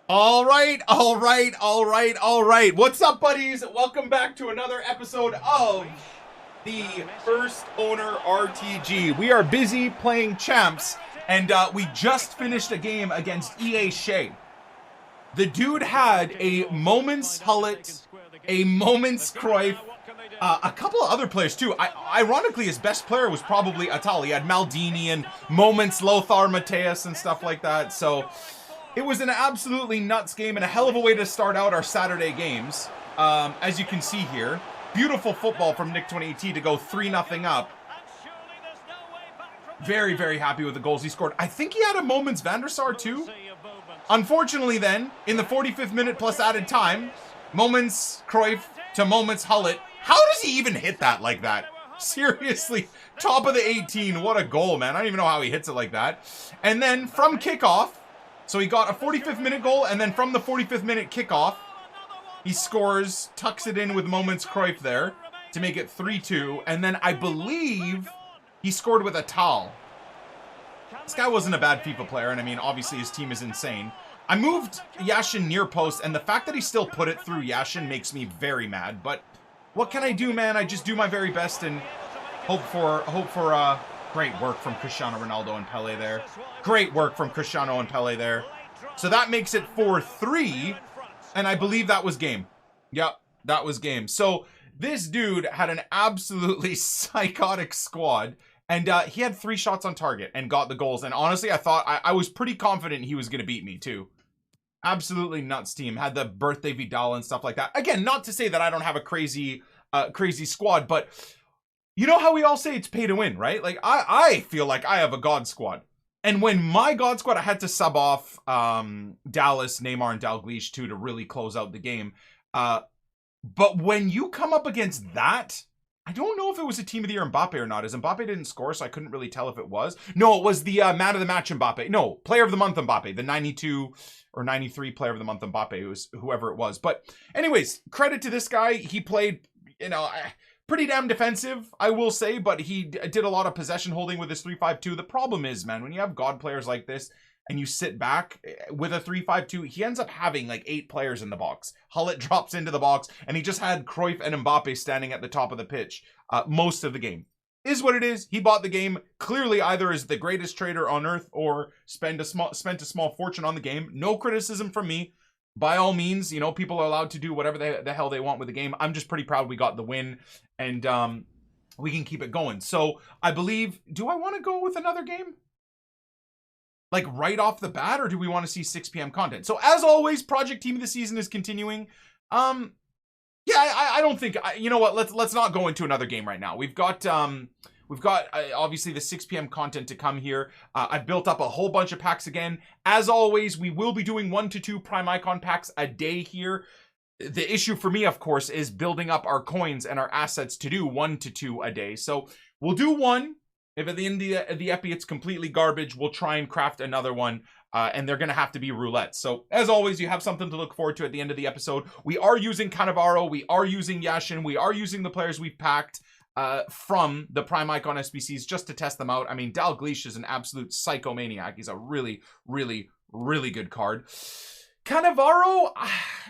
All right. What's up, buddies? Welcome back to another episode of the First Owner RTG. We are busy playing champs, and we just finished a game against EA Shea. The dude had a moment's Hullet, a moment's Cruyff, a couple of other players too. Ironically, his best player was probably Atal. He had Maldini and moments Lothar Matthäus and stuff like that. So it was an absolutely nuts game and a hell of a way to start out our Saturday games. As you can see here, beautiful football from Nick 2018 to go 3-0 up. Very, very happy with the goals he scored. I think he had a moment's Van der Sar too. Unfortunately then, in the 45th minute plus added time, moments Cruyff to moments Hullet. How does he even hit that like that? Seriously, top of the 18. What a goal, man. I don't even know how he hits it like that. And then from kickoff, so he got a 45th minute goal, and then from the 45th minute kickoff, he scores, tucks it in with moments Cruyff there to make it 3-2. And then I believe he scored with a towel. This guy wasn't a bad FIFA player, and I mean, obviously his team is insane. I moved Yashin near post, and the fact that he still put it through Yashin makes me very mad. But what can I do, man? I just do my very best and hope for great work from Cristiano Ronaldo and Pele there. Great work from Cristiano and Pele there. So that makes it 4-3, and I believe that was game. Yep, that was game. So this dude had an absolutely psychotic squad. And he had 3 shots on target and got the goals. And honestly, I was pretty confident he was going to beat me too. Absolutely nuts team. Had the birthday Vidal and stuff like that. Again, not to say that I don't have a crazy squad, but you know how we all say it's pay to win, right? Like I feel like I have a god squad. And when my god squad, I had to sub off Dallas, Neymar, and Dalglish too to really close out the game. But when you come up against that, I don't know if it was a team of the year Mbappe or not. As Mbappe didn't score, so I couldn't really tell if it was. No, it was the man of the match Mbappe. No, player of the month Mbappe. The 92 or 93 player of the month Mbappe. It was whoever it was. But anyways, credit to this guy. He played, pretty damn defensive, I will say. But he did a lot of possession holding with his 3-5-2. The problem is, man, when you have god players like this, and you sit back with a 3-5-2, he ends up having like 8 players in the box. Hullet drops into the box, and he just had Cruyff and Mbappe standing at the top of the pitch most of the game. Is what it is. He bought the game. Clearly, either is the greatest trader on earth or spent a small fortune on the game. No criticism from me. By all means, people are allowed to do whatever the hell they want with the game. I'm just pretty proud we got the win, and we can keep it going. So I believe, do I want to go with another game? Like right off the bat, or do we want to see 6 p.m. content? So as always, Project Team of the Season is continuing. I don't think, you know what, let's not go into another game right now. We've got obviously the 6 p.m. content to come here. I've built up a whole bunch of packs again. As always, we will be doing 1 to 2 Prime Icon packs a day here. The issue for me, of course, is building up our coins and our assets to do 1 to 2 a day. So we'll do 1. If at the end of the epi it's completely garbage, we'll try and craft another one, and they're going to have to be roulette. So, as always, you have something to look forward to at the end of the episode. We are using Cannavaro, we are using Yashin, we are using the players we've packed from the Prime Icon SBCs just to test them out. I mean, Dalglish is an absolute psychomaniac. He's a really, really, really good card. Cannavaro,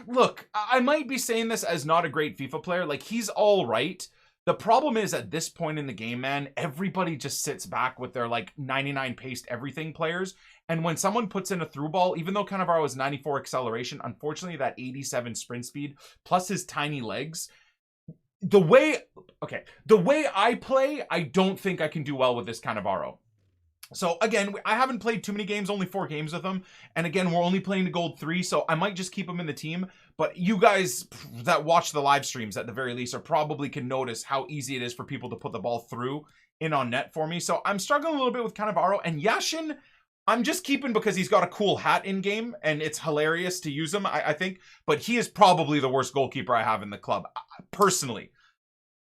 look, I might be saying this as not a great FIFA player. Like, he's all right. The problem is at this point in the game, man, everybody just sits back with their like 99 pace everything players. And when someone puts in a through ball, even though Cannavaro has 94 acceleration, unfortunately that 87 sprint speed plus his tiny legs, the way I play, I don't think I can do well with this Cannavaro. So again, I haven't played too many games, only 4 games with him. And again, we're only playing the gold 3, so I might just keep him in the team. But you guys that watch the live streams at the very least are probably can notice how easy it is for people to put the ball through in on net for me. So I'm struggling a little bit with Cannavaro. And Yashin, I'm just keeping because he's got a cool hat in game and it's hilarious to use him, I think. But he is probably the worst goalkeeper I have in the club, personally.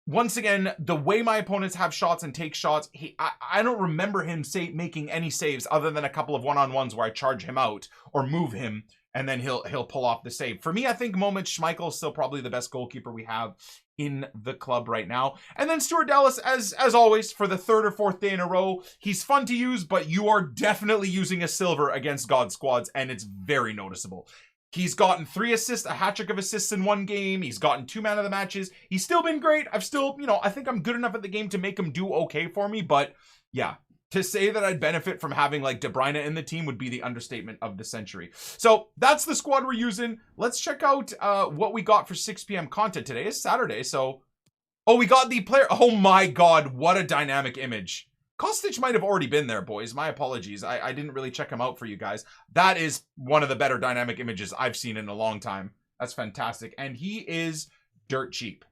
Once again, the way my opponents have shots and take shots, I don't remember him making any saves other than a couple of one-on-ones where I charge him out or move him and then he'll pull off the save. For me, I think Moment Schmeichel is still probably the best goalkeeper we have in the club right now. And then Stuart Dallas, as always, for the 3rd or 4th day in a row, he's fun to use, but you are definitely using a silver against God squads, and it's very noticeable. He's gotten 3 assists, a hat trick of assists in 1 game. He's gotten 2 man of the matches. He's still been great. I've still, you know, I think I'm good enough at the game to make him do okay for me. But yeah, to say that I'd benefit from having like De Bruyne in the team would be the understatement of the century. So that's the squad we're using. Let's check out what we got for 6 p.m. content today. It's Saturday, so... Oh, we got the player... Oh my god, what a dynamic image. Kostic might have already been there, boys. My apologies. I didn't really check him out for you guys. That is one of the better dynamic images I've seen in a long time. That's fantastic. And he is dirt cheap.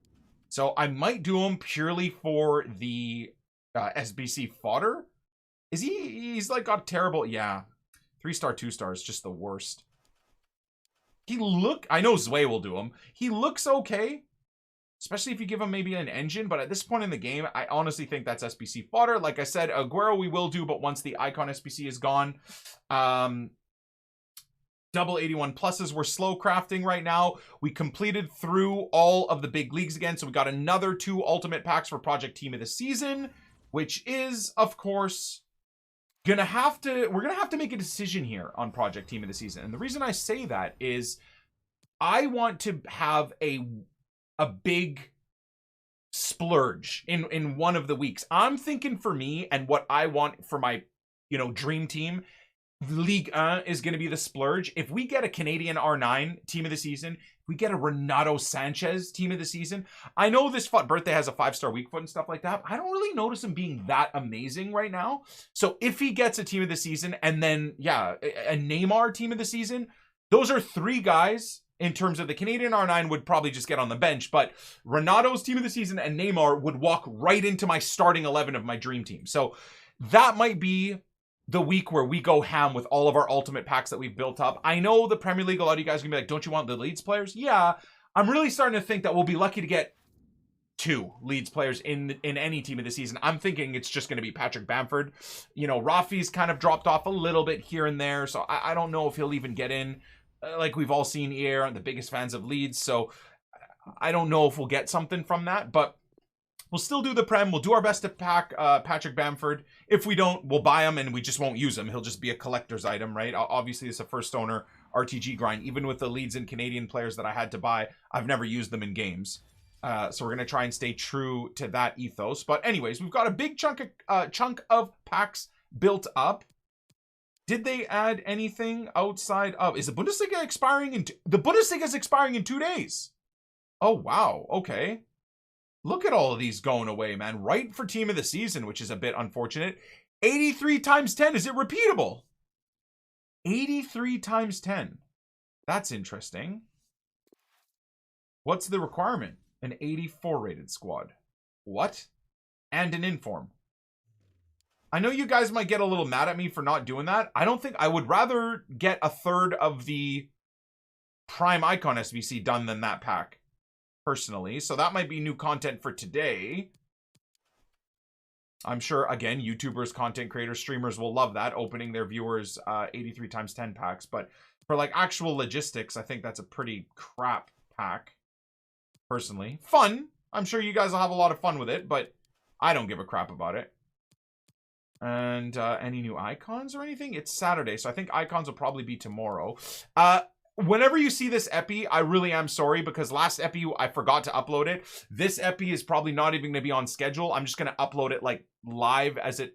So I might do him purely for the SBC fodder. Is he's like got terrible... Yeah. 3-star, 2-star is just the worst. I know Zwei will do him. He looks okay. Especially if you give him maybe an engine. But at this point in the game, I honestly think that's SBC fodder. Like I said, Aguero we will do, but once the icon SBC is gone. Double 81 pluses. We're slow crafting right now. We completed through all of the big leagues again. So we got another 2 ultimate packs for Project Team of the Season. Which is, of course, we're gonna have to make a decision here on Project Team of the Season. And the reason I say that is I want to have a big splurge in one of the weeks. I'm thinking for me and what I want for my, you know, dream team, Ligue 1 is going to be the splurge. If we get a Canadian R9 team of the season, if we get a Renato Sanchez team of the season, I know this birthday has a 5-star weak foot and stuff like that. I don't really notice him being that amazing right now. So if he gets a team of the season and then, yeah, a Neymar team of the season, those are 3 guys. In terms of the Canadian R9 would probably just get on the bench, but Renato's team of the season and Neymar would walk right into my starting 11 of my dream team. So that might be the week where we go ham with all of our ultimate packs that we've built up. I know the Premier League, a lot of you guys are gonna be like, don't you want the Leeds players? Yeah, I'm really starting to think that we'll be lucky to get 2 Leeds players in any team of the season. I'm thinking it's just going to be Patrick Bamford. You know, Rafi's kind of dropped off a little bit here and there, so I don't know if he'll even get in. Like we've all seen here, aren't the biggest fans of Leeds, so I don't know if we'll get something from that, but we'll still do the Prem. We'll do our best to pack Patrick Bamford. If we don't, we'll buy him and we just won't use him. He'll just be a collector's item, right? Obviously, it's a first owner RTG grind. Even with the Leeds and Canadian players that I had to buy, I've never used them in games. So we're going to try and stay true to that ethos. But anyways, we've got a big chunk of packs built up. Did they add anything outside of... Is the Bundesliga expiring in... The Bundesliga is expiring in 2 days. Oh, wow. Okay. Look at all of these going away, man. Right for team of the season, which is a bit unfortunate. 83 times 10. Is it repeatable? 83 times 10. That's interesting. What's the requirement? An 84 rated squad. What? And an inform. I know you guys might get a little mad at me for not doing that. I don't think... I would rather get a third of the Prime Icon SBC done than that pack, personally. So that might be new content for today. I'm sure, again, YouTubers, content creators, streamers will love that, opening their viewers 83 times 10 packs. But for, like, actual logistics, I think that's a pretty crap pack, personally. Fun. I'm sure you guys will have a lot of fun with it, but I don't give a crap about it. And any new icons or anything? It's Saturday, so I think icons will probably be tomorrow. Whenever you see this epi, I really am sorry, because last epi I forgot to upload it. This epi is probably not even going to be on schedule. I'm just going to upload it like live as it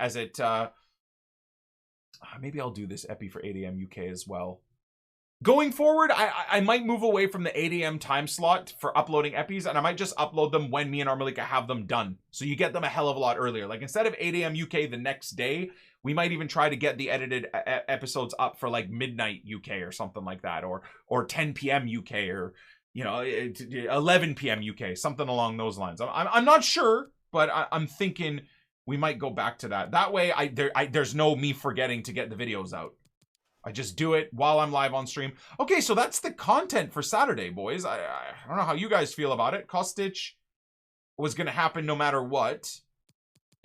maybe I'll do this epi for 8 a.m. UK as well. Going forward, I might move away from the 8 a.m. time slot for uploading epis, and I might just upload them when me and Armalika have them done. So you get them a hell of a lot earlier. Like, instead of 8 a.m. UK the next day, we might even try to get the edited episodes up for, like, midnight UK or something like that. Or 10 p.m. UK, or, you know, 11 p.m. UK. Something along those lines. I'm not sure, but I'm thinking we might go back to that. That way, there's no me forgetting to get the videos out. I just do it while I'm live on stream. Okay, so that's the content for Saturday, boys. I don't know how you guys feel about it. Kostic was going to happen no matter what.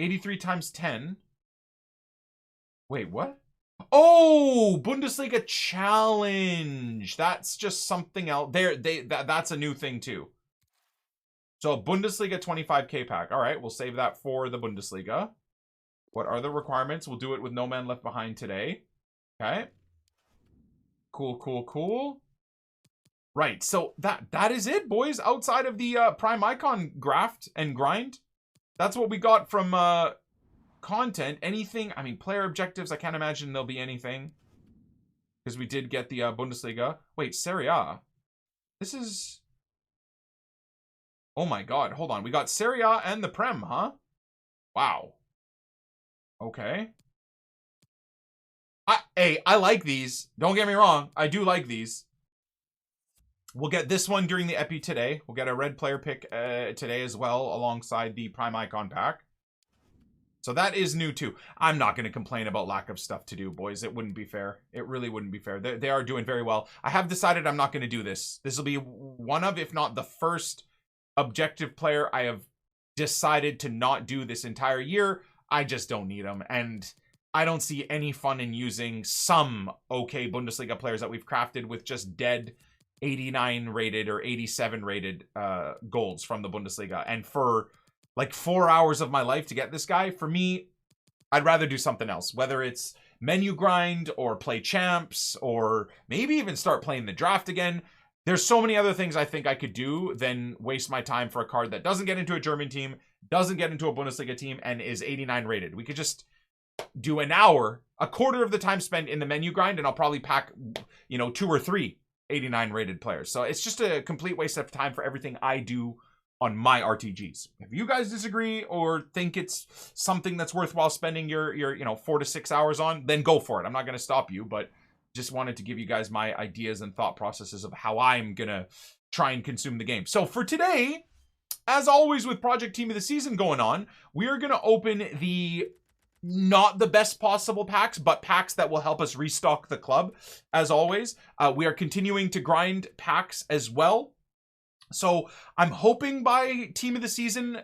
83 times 10. Wait, what? Oh, Bundesliga Challenge. That's just something else. That's a new thing, too. So, Bundesliga 25k pack. All right, we'll save that for the Bundesliga. What are the requirements? We'll do it with No Man Left Behind today. Okay. Cool, cool, cool. Right. So that is it, boys. Outside of the Prime Icon graft and grind, that's what we got from content. Anything? I mean, player objectives. I can't imagine there'll be anything because we did get the Bundesliga. Wait, Serie A. This is. Oh my God! Hold on. We got Serie A and the Prem, huh? Wow. Okay. I like these. Don't get me wrong. I do like these. We'll get this one during the Epi today. We'll get a red player pick today as well, alongside the Prime Icon pack. So that is new too. I'm not going to complain about lack of stuff to do, boys. It wouldn't be fair. It really wouldn't be fair. They are doing very well. I have decided I'm not going to do this. This will be one of, if not the first, objective player I have decided to not do this entire year. I just don't need them. And I don't see any fun in using some okay Bundesliga players that we've crafted with just dead 89 rated or 87 rated golds from the Bundesliga. And for like 4 hours of my life to get this guy, for me, I'd rather do something else. Whether it's menu grind or play champs or maybe even start playing the draft again. There's so many other things I think I could do than waste my time for a card that doesn't get into a German team, doesn't get into a Bundesliga team, and is 89 rated. We could just do an hour, a quarter of the time spent in the menu grind, and I'll probably pack, 2 or 3 89 rated players. So it's just a complete waste of time for everything I do on my RTGs. If you guys disagree or think it's something that's worthwhile spending your 4 to 6 hours on, then go for it. I'm not going to stop you, but just wanted to give you guys my ideas and thought processes of how I'm going to try and consume the game. So for today, as always with Project Team of the Season going on, we are going to open the not the best possible packs, but packs that will help us restock the club. As always, we are continuing to grind packs as well. So I'm hoping by Team of the Season,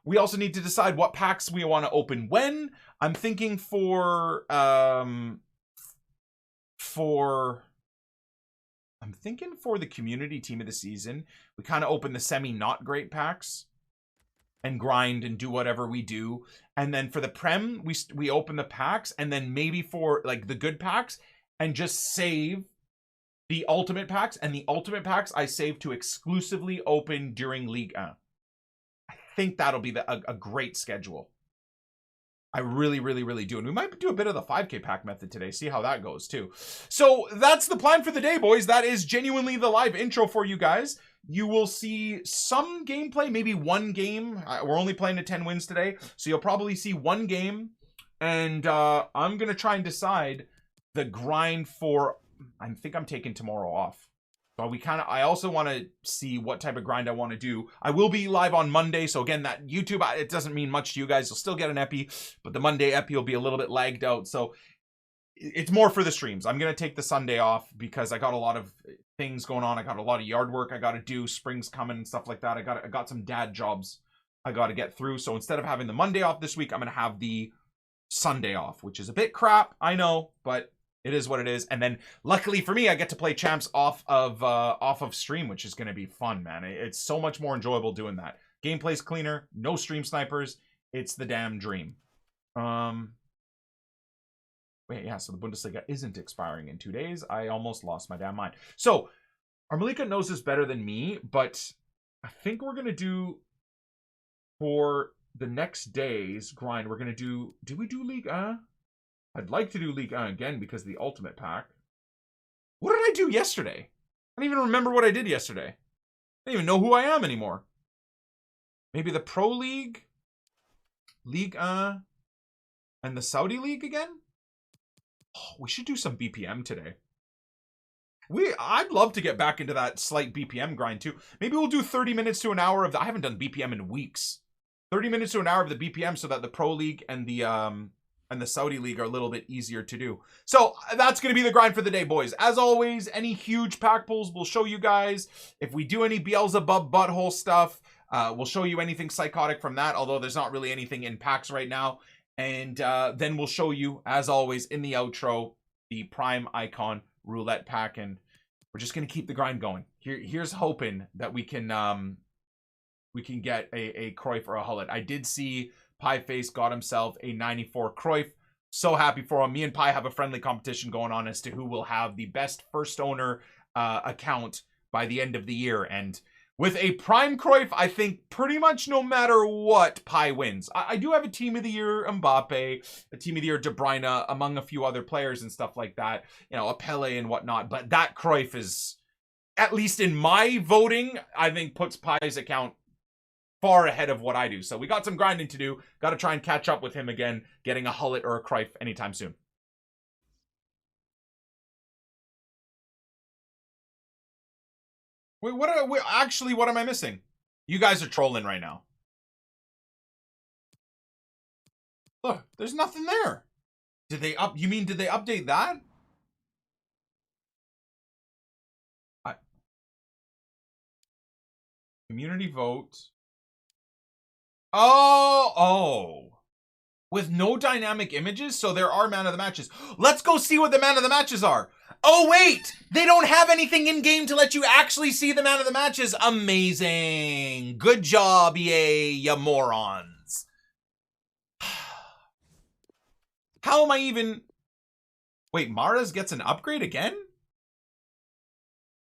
we also need to decide what packs we want to open when. I'm thinking for the community Team of the Season, we kind of open the semi not great packs and grind and do whatever we do. And then for the Prem, we open the packs, and then maybe for like the good packs and just save the ultimate packs. And the ultimate packs I save to exclusively open during Ligue 1. I think that'll be a great schedule. I really, really, really do. And we might do a bit of the 5K pack method today. See how that goes too. So that's the plan for the day, boys. That is genuinely the live intro for you guys. You will see some gameplay, maybe one game. We're only playing to 10 wins today. So you'll probably see one game. And I'm going to try and decide the grind for... I think I'm taking tomorrow off. So I also want to see what type of grind I want to do. I will be live on Monday. So again, that YouTube, it doesn't mean much to you guys. You'll still get an epi, but the Monday epi will be a little bit lagged out. So it's more for the streams. I'm going to take the Sunday off because I got a lot of things going on. I got a lot of yard work I got to do. Spring's coming and stuff like that. I got some dad jobs I got to get through. So instead of having the Monday off this week, I'm going to have the Sunday off, which is a bit crap. I know, but it is what it is. And then luckily for me, I get to play champs off of stream, which is going to be fun, man. It's so much more enjoyable doing that. Gameplay's cleaner, no stream snipers. It's the damn dream. Wait, yeah, so the Bundesliga isn't expiring in 2 days. I almost lost my damn mind. So Armalika knows this better than me, but I think we're going to do for the next day's grind, we're going to do we do Ligue 1? I'd like to do Ligue 1 again because of the ultimate pack. What did I do yesterday? I don't even remember what I did yesterday. I don't even know who I am anymore. Maybe the Pro League, Ligue 1, and the Saudi League again? Oh, we should do some BPM today. I'd love to get back into that slight BPM grind too. Maybe we'll do 30 minutes to an hour of I haven't done BPM in weeks. 30 minutes to an hour of the BPM so that the Pro League and the Saudi League are a little bit easier to do. So that's going to be the grind for the day, boys. As always, any huge pack pulls we'll show you guys. If we do any Beelzebub butthole stuff, we'll show you anything psychotic from that, although there's not really anything in packs right now. And then we'll show you, as always, in the outro, the Prime Icon Roulette pack. And we're just going to keep the grind going. Here's hoping that we can get a Cruyff or a Hullet. I did see Pieface got himself a 94 Cruyff. So happy for him. Me and Pie have a friendly competition going on as to who will have the best first owner account by the end of the year. And with a prime Cruyff, I think pretty much no matter what, Pi wins. I do have a team of the year Mbappe, a team of the year De Bruyne, among a few other players and stuff like that. You know, a Pele and whatnot. But that Cruyff is, at least in my voting, I think puts Pi's account far ahead of what I do. So we got some grinding to do. Got to try and catch up with him again, getting a Hullett or a Cruyff anytime soon. Wait, what am I missing? You guys are trolling right now. Look, there's nothing there. Did they update that? Community vote. Oh. With no dynamic images, so there are man of the matches. Let's go see what the man of the matches are. Oh, wait! They don't have anything in-game to let you actually see the man of the matches. Amazing. Good job, EA, you morons. How am I even... Wait, Mahrez gets an upgrade again?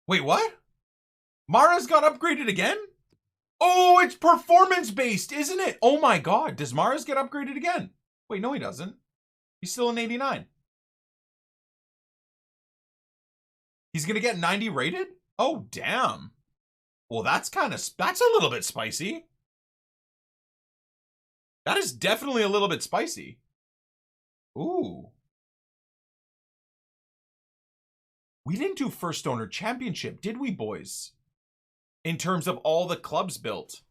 Wait, what? Mahrez got upgraded again? Oh, it's performance-based, isn't it? Oh my god, does Mahrez get upgraded again? Wait, no he doesn't. He's still an 89. He's gonna get 90 rated? Oh, damn. Well, that's a little bit spicy. That is definitely a little bit spicy. Ooh. We didn't do First Owner Championship, did we, boys? In terms of all the clubs built.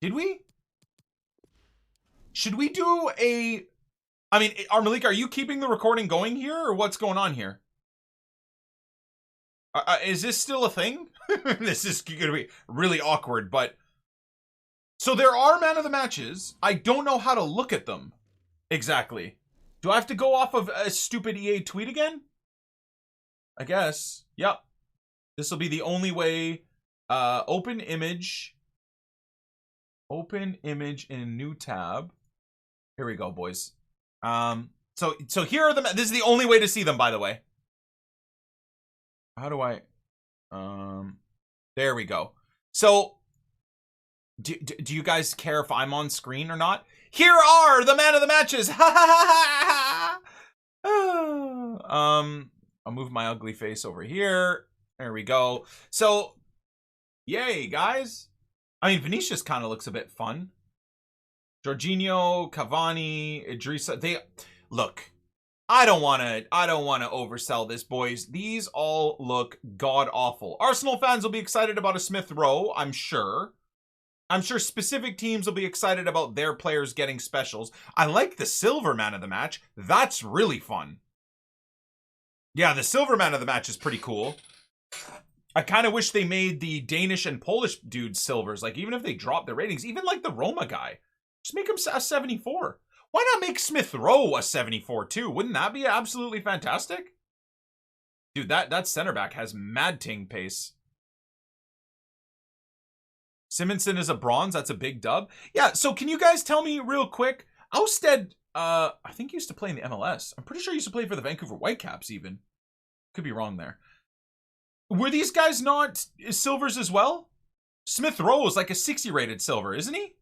Did we? Should we do a... I mean, Armalik, are you keeping the recording going here, or what's going on here? Is this still a thing? This is going to be really awkward, but... So there are man of the matches. I don't know how to look at them. Exactly. Do I have to go off of a stupid EA tweet again? I guess. Yep. This will be the only way... Open image in new tab. Here we go, boys. So here are the, this is the only way to see them, by the way. How do I, there we go. So do you guys care if I'm on screen or not? Here are the man of the matches. Ha ha ha ha. I'll move my ugly face over here. There we go. So yay, guys. I mean, Vinicius kind of looks a bit fun. Jorginho, Cavani, Idrissa. They look. I don't want to oversell this, boys. These all look god awful. Arsenal fans will be excited about a Smith Rowe, I'm sure. I'm sure specific teams will be excited about their players getting specials. I like the silver man of the match. That's really fun. Yeah, the silver man of the match is pretty cool. I kind of wish they made the Danish and Polish dudes silvers. Like, even if they drop their ratings, even like the Roma guy, just make him a 74. Why not make Smith Rowe a 74 too? Wouldn't that be absolutely fantastic? Dude, that center back has mad ting pace. Simonson is a bronze. That's a big dub. Yeah, so can you guys tell me real quick? Ousted, I think he used to play in the MLS. I'm pretty sure he used to play for the Vancouver Whitecaps even. Could be wrong there. Were these guys not silvers as well? Smith Rowe is like a 60 rated silver, isn't he?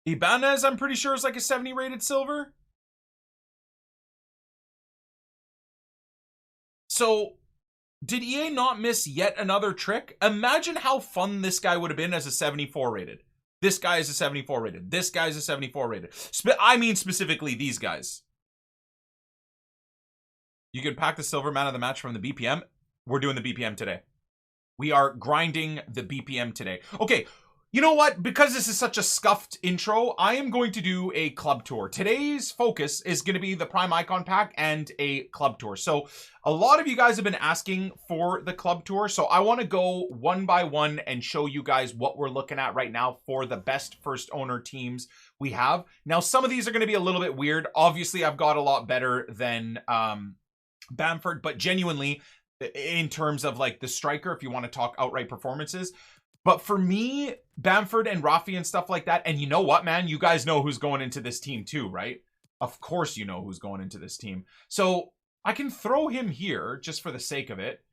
Ibanez, I'm pretty sure, is like a 70 rated silver. So, did EA not miss yet another trick? Imagine how fun this guy would have been as a 74 rated. This guy is a 74 rated. This guy's a 74 rated. I mean specifically these guys. You can pack the silver man of the match from the BPM. We're doing the BPM today. We are grinding the BPM today. Okay, you know what? Because this is such a scuffed intro, I am going to do a club tour. Today's focus is going to be the Prime Icon Pack and a club tour. So a lot of you guys have been asking for the club tour. So I want to go one by one and show you guys what we're looking at right now for the best first owner teams we have. Now, some of these are going to be a little bit weird. Obviously, I've got a lot better than Bamford, but genuinely, in terms of like the striker, if you want to talk outright performances. But for me, Bamford and Rafi and stuff like that, and you know what, man? You guys know who's going into this team too, right? Of course you know who's going into this team. So I can throw him here just for the sake of it.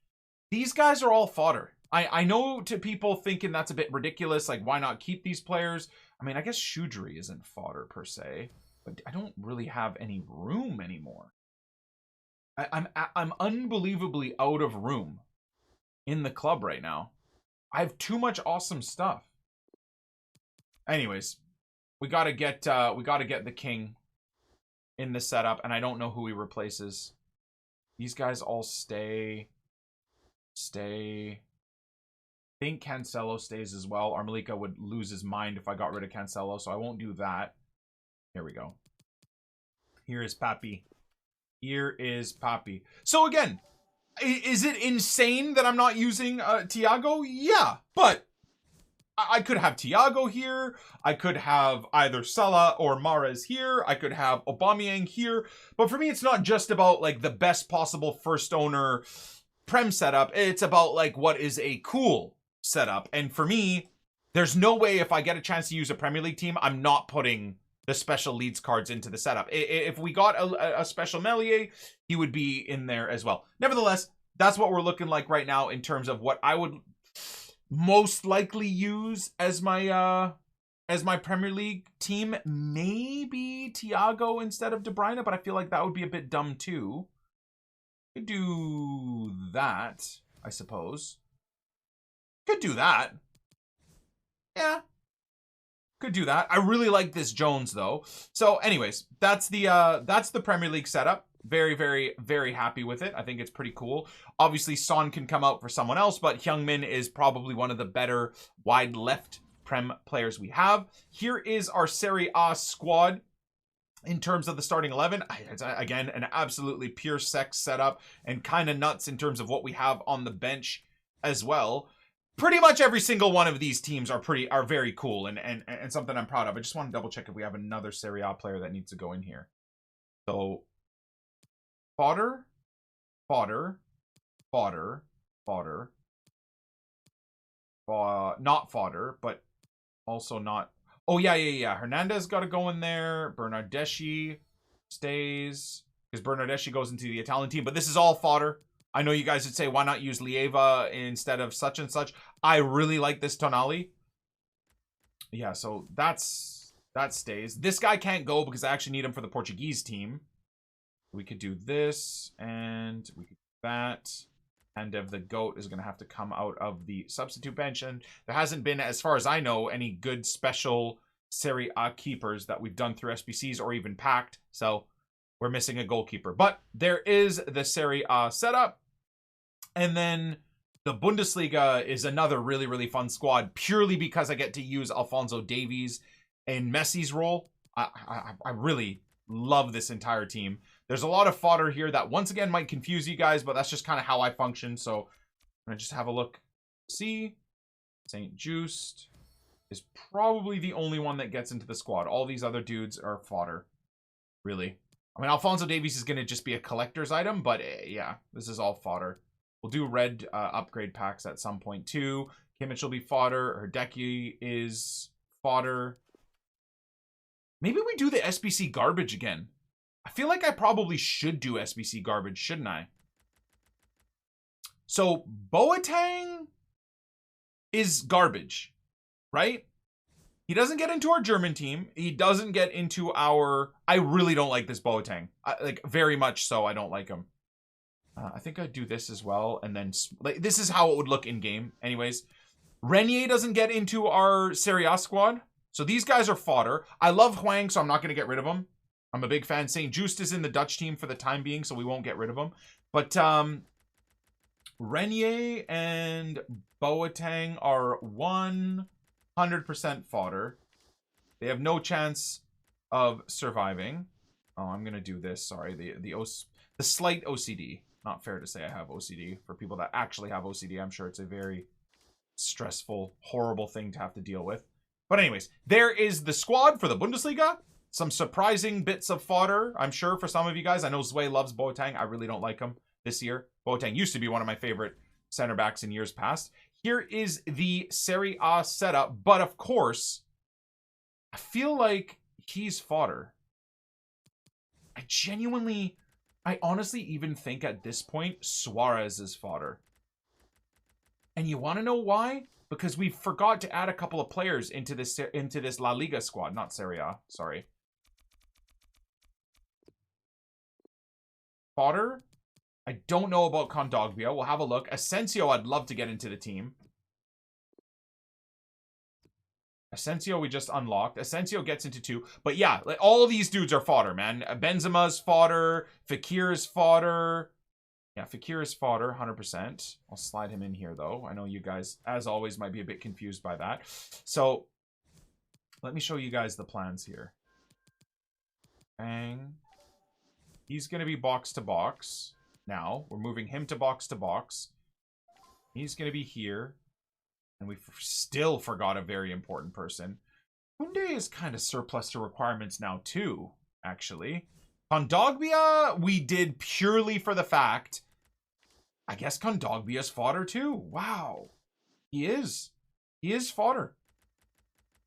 These guys are all fodder. I know to people thinking that's a bit ridiculous, like why not keep these players? I mean, I guess Shudri isn't fodder per se, but I don't really have any room anymore. I'm unbelievably out of room in the club right now. I have too much awesome stuff. Anyways, we gotta get the king in the setup, and I don't know who he replaces. These guys all stay. I think Cancelo stays as well. Armalika would lose his mind if I got rid of Cancelo, so I won't do that. Here we go. Here is Papi. Here is Papi. So again, is it insane that I'm not using Thiago? Yeah, but I could have Thiago here. I could have either Salah or Mahrez here. I could have Aubameyang here. But for me, it's not just about like the best possible first owner Prem setup. It's about like what is a cool setup. And for me, there's no way if I get a chance to use a Premier League team, I'm not putting the special leads cards into the setup. If we got a special Melier, he would be in there as well. Nevertheless, that's what we're looking like right now in terms of what I would most likely use as my Premier League team. Maybe Thiago instead of De Bruyne, but I feel like that would be a bit dumb too. Could do that, I suppose. Could do that. Yeah. Could do that. I really like this Jones though. So anyways, that's the Premier League setup. Very, very, very happy with it. I think it's pretty cool. Obviously, Son can come out for someone else, but Heung-min is probably one of the better wide left Prem players we have. Here is our Serie A squad. In terms of the starting 11, it's, again, an absolutely pure sex setup and kind of nuts in terms of what we have on the bench as well. Pretty much every single one of these teams are very cool and something I'm proud of. I just want to double check if we have another Serie A player that needs to go in here. So, fodder, not fodder, but also not. Oh, yeah. Hernandez got to go in there. Bernardeschi stays because Bernardeschi goes into the Italian team. But this is all fodder. I know you guys would say, why not use Lieva instead of such and such? I really like this Tonali. Yeah, so that stays. This guy can't go because I actually need him for the Portuguese team. We could do this, and we could do that. And if the GOAT is going to have to come out of the substitute bench. And there hasn't been, as far as I know, any good special Serie A keepers that we've done through SBCs or even packed. So we're missing a goalkeeper. But there is the Serie A setup. And then the Bundesliga is another really, really fun squad, purely because I get to use Alphonso Davies in Messi's role. I really love this entire team. There's a lot of fodder here that once again might confuse you guys, but that's just kind of how I function. So I'm gonna just have a look. See, St. Just is probably the only one that gets into the squad. All these other dudes are fodder, really. I mean, Alphonso Davies is gonna just be a collector's item, but yeah, this is all fodder. We'll do red upgrade packs at some point too. Kimmich will be fodder. Herdecki is fodder. Maybe we do the SBC garbage again. I feel like I probably should do SBC garbage, shouldn't I? So Boateng is garbage, right? He doesn't get into our German team. He doesn't get into our... I really don't like this Boateng. Like, very much so, I don't like him. I think I'd do this as well. And then... like, this is how it would look in-game. Anyways. Renier doesn't get into our Serie A squad. So these guys are fodder. I love Hwang, so I'm not going to get rid of him. I'm a big fan. St. Just is in the Dutch team for the time being, so we won't get rid of him. But Renier and Boateng are 100% fodder. They have no chance of surviving. Oh, I'm going to do this. Sorry. The slight OCD. Not fair to say I have OCD. For people that actually have OCD, I'm sure it's a very stressful, horrible thing to have to deal with. But anyways, there is the squad for the Bundesliga. Some surprising bits of fodder, I'm sure, for some of you guys. I know Zwei loves Boateng. I really don't like him this year. Boateng used to be one of my favorite center backs in years past. Here is the Serie A setup. But of course, I feel like he's fodder. I honestly even think at this point, Suarez is fodder. And you want to know why? Because we forgot to add a couple of players into this La Liga squad. Not Serie A, sorry. Fodder? I don't know about Kondogbia. We'll have a look. Asensio, I'd love to get into the team. Asensio, we just unlocked. Asensio gets into 2. But yeah, like, all these dudes are fodder, man. Benzema's fodder. Fekir's fodder. Yeah, Fekir is fodder, 100%. I'll slide him in here, though. I know you guys, as always, might be a bit confused by that. So, let me show you guys the plans here. Bang. He's going to be box to box. Now, we're moving him to box. He's going to be here. And we still forgot a very important person. Koundé is kind of surplus to requirements now, too, actually. Kondogbia, we did purely for the fact... I guess Kondogbia's fodder, too. Wow. He is. He is fodder.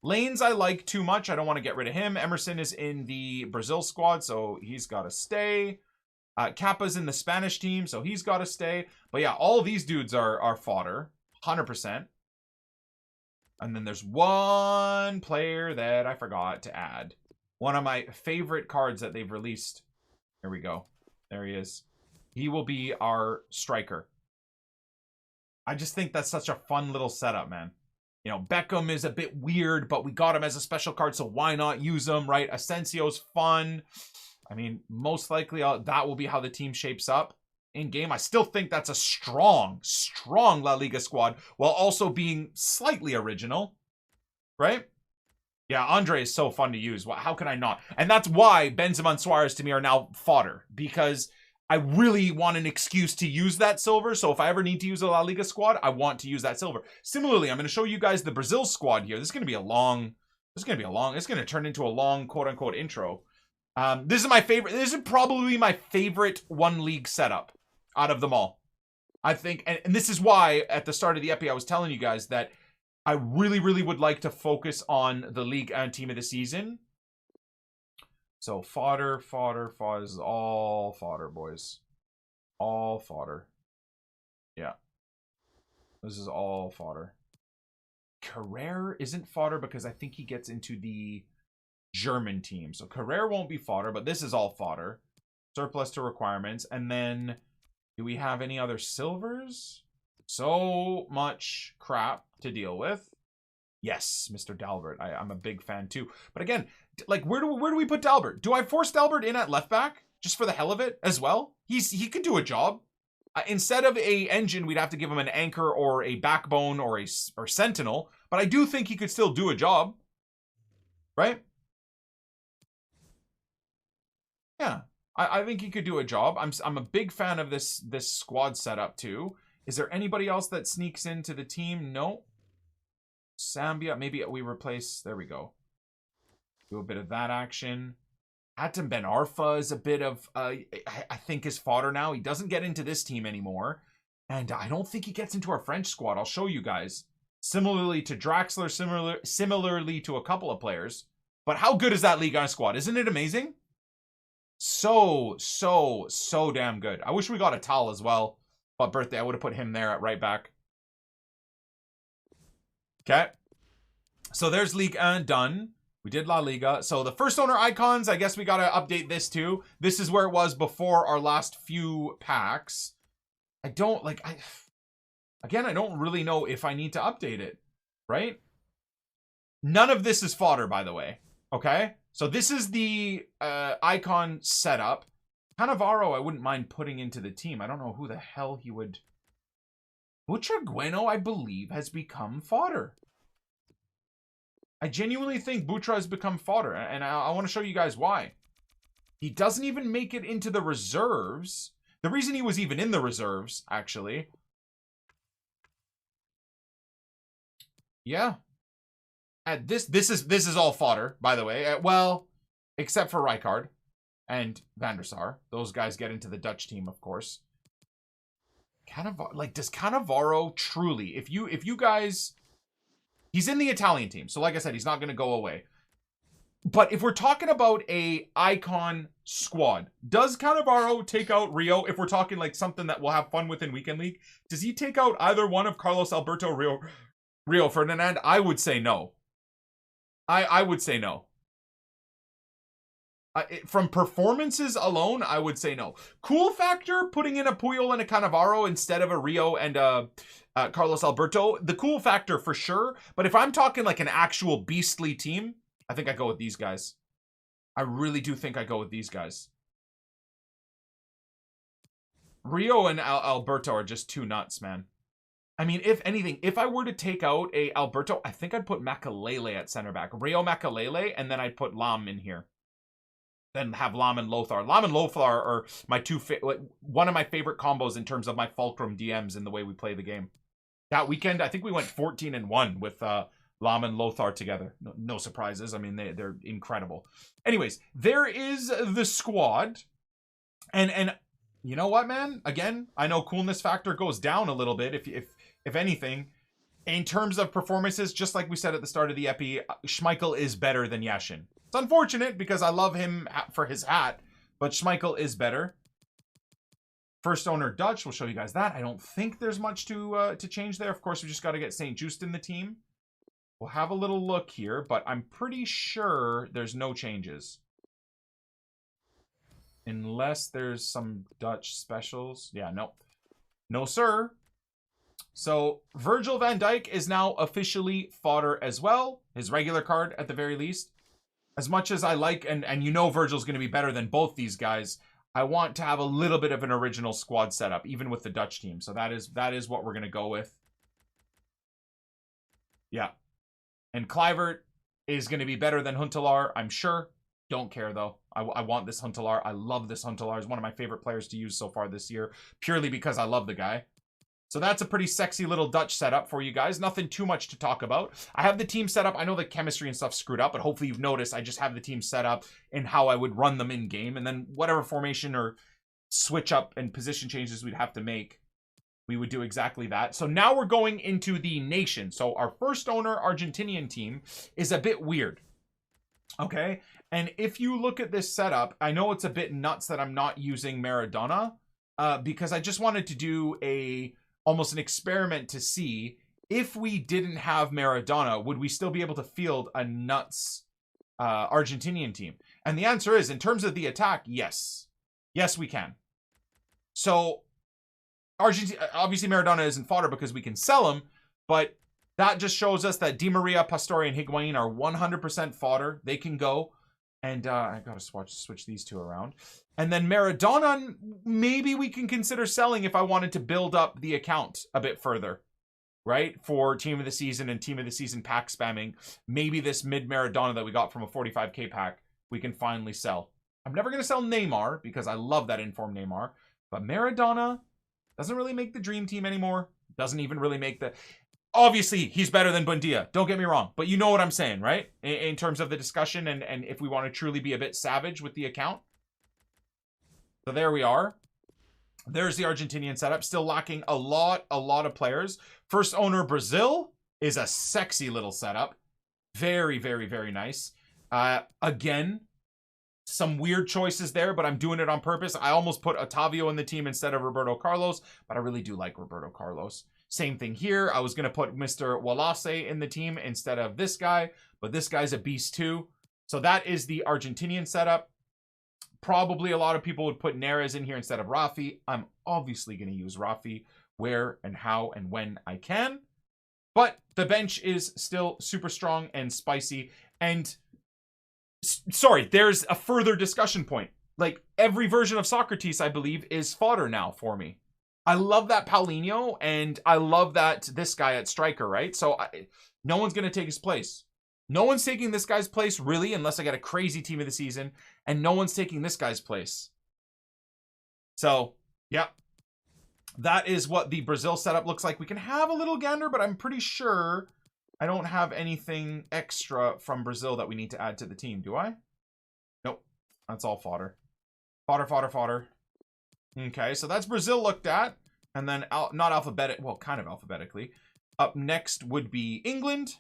Lanes I like too much. I don't want to get rid of him. Emerson is in the Brazil squad, so he's got to stay. Kappa's in the Spanish team, so he's got to stay. But yeah, all these dudes are fodder. 100%. And then there's one player that I forgot to add. One of my favorite cards that they've released. Here we go. There he is. He will be our striker. I just think that's such a fun little setup, man. You know, Beckham is a bit weird, but we got him as a special card, so why not use him, right? Asensio's fun. I mean, most likely that will be how the team shapes up in game. I still think that's a strong La Liga squad, while also being slightly original, right? Yeah, Andre is so fun to use. How can I not? And that's why Benzema and Suarez to me are now fodder, because I really want an excuse to use that silver. So if I ever need to use a La Liga squad, I want to use that silver. Similarly, I'm going to show you guys the Brazil squad here. This is going to be a long, it's going to turn into a long quote unquote intro. This is my favorite. This is probably my favorite one league setup out of them all. I think, and this is why at the start of the epi, I was telling you guys that I really, really would like to focus on the league and team of the season. So fodder. This is all fodder, boys. All fodder. Yeah. This is all fodder. Carrere isn't fodder because I think he gets into the German team. So Carrere won't be fodder, but this is all fodder. Surplus to requirements. And then, do we have any other silvers? So much crap to deal with. Yes, Mr. Dalbert. I'm a big fan too. But again, like, where do we put Dalbert? Do I force Dalbert in at left back just for the hell of it as well? He could do a job. Instead of a engine, we'd have to give him an anchor or a backbone or sentinel. But I do think he could still do a job, right? Yeah, I think he could do a job. I'm a big fan of this squad setup too. Is there anybody else that sneaks into the team? No. Zambia, maybe we replace. There we go. Do a bit of that action. Hatem Ben Arfa is a bit of, I think, is fodder now. He doesn't get into this team anymore. And I don't think he gets into our French squad. I'll show you guys. Similarly to Draxler, similarly to a couple of players. But how good is that Ligue 1 squad? Isn't it amazing? So damn good. I wish we got a Tal as well. But birthday, I would have put him there at right back. Okay. So there's Ligue 1 done. We did La Liga. So the first owner icons, I guess we got to update this too. This is where it was before our last few packs. I don't really know if I need to update it, right? None of this is fodder, by the way. Okay. So this is the icon setup. Cannavaro, I wouldn't mind putting into the team. I don't know who the hell he would... Butragueno, I believe, has become fodder. I genuinely think Butra has become fodder, and I want to show you guys why. He doesn't even make it into the reserves. The reason he was even in the reserves, actually. Yeah. This is all fodder, by the way. Well, except for Rijkaard and Van der Sar. Those guys get into the Dutch team, of course. Cannavaro, like, does Cannavaro truly, if you guys, he's in the Italian team, so like I said, he's not going to go away. But if we're talking about a icon squad, does Cannavaro take out Rio? If we're talking like something that we'll have fun with in Weekend League, does he take out either one of Carlos Alberto, Rio Ferdinand? I would say no. I would say no. From performances alone, I would say no. Cool factor, putting in a Puyol and a Cannavaro instead of a Rio and Carlos Alberto. The cool factor for sure. But if I'm talking like an actual beastly team, I think I go with these guys. I really do think I go with these guys. Rio and Alberto are just too nuts, man. I mean, if anything, if I were to take out a Alberto, I think I'd put Makalele at center back. Rio Makalele, and then I'd put Lam in here. Then have Lam and Lothar. Lam and Lothar are my one of my favorite combos in terms of my Fulcrum DMs and the way we play the game. That weekend, I think we went 14-1 with Lam and Lothar together. No surprises. I mean, they're incredible. Anyways, there is the squad. And you know what, man? Again, I know coolness factor goes down a little bit, if anything. In terms of performances, just like we said at the start of the epi, Schmeichel is better than Yashin. It's unfortunate because I love him for his hat, but Schmeichel is better. First owner Dutch, we'll show you guys that. I don't think there's much to change there. Of course, we just got to get St. Just in the team. We'll have a little look here, but I'm pretty sure there's no changes. Unless there's some Dutch specials. Yeah, no. No, sir. So, Virgil Van Dyke is now officially fodder as well. His regular card, at the very least. As much as I like, and you know Virgil's going to be better than both these guys, I want to have a little bit of an original squad setup, even with the Dutch team. So that is what we're going to go with. Yeah. And Kluivert is going to be better than Huntelaar, I'm sure. Don't care, though. I want this Huntelaar. I love this Huntelaar. He's one of my favorite players to use so far this year, purely because I love the guy. So that's a pretty sexy little Dutch setup for you guys. Nothing too much to talk about. I have the team set up. I know the chemistry and stuff screwed up, but hopefully you've noticed I just have the team set up and how I would run them in game. And then whatever formation or switch up and position changes we'd have to make, we would do exactly that. So now we're going into the nation. So our first owner Argentinian team is a bit weird. Okay. And if you look at this setup, I know it's a bit nuts that I'm not using Maradona because I just wanted to do almost an experiment to see if we didn't have Maradona, would we still be able to field a nuts Argentinian team? And the answer is, in terms of the attack, yes. Yes, we can. So, obviously Maradona isn't fodder because we can sell him, but that just shows us that Di Maria, Pastore, and Higuain are 100% fodder. They can go. And I got to switch these two around. And then Maradona, maybe we can consider selling if I wanted to build up the account a bit further, right? For Team of the Season and Team of the Season pack spamming. Maybe this mid Maradona that we got from a 45k pack, we can finally sell. I'm never going to sell Neymar because I love that informed Neymar. But Maradona doesn't really make the dream team anymore. Doesn't even really make the... Obviously, he's better than Buendia. Don't get me wrong. But you know what I'm saying, right? In terms of the discussion and if we want to truly be a bit savage with the account. So there we are. There's the Argentinian setup. Still lacking a lot of players. First owner Brazil is a sexy little setup. Very, very, very nice. Again, some weird choices there, but I'm doing it on purpose. I almost put Otavio in the team instead of Roberto Carlos, but I really do like Roberto Carlos. Same thing here. I was going to put Mr. Wallace in the team instead of this guy, but this guy's a beast too. So that is the Argentinian setup. Probably a lot of people would put Neres in here instead of Rafi. I'm obviously going to use Rafi where and how and when I can. But the bench is still super strong and spicy. And sorry, there's a further discussion point. Like every version of Socrates, I believe, is fodder now for me. I love that Paulinho, and I love that this guy at striker, right? So no one's going to take his place. No one's taking this guy's place, really, unless I get a crazy team of the season, and no one's taking this guy's place. So, yeah. That is what the Brazil setup looks like. We can have a little gander, but I'm pretty sure I don't have anything extra from Brazil that we need to add to the team, do I? Nope. That's all fodder. Fodder, fodder, fodder. Okay, so that's Brazil looked at. And then, not alphabetic, well, kind of alphabetically. Up next would be England.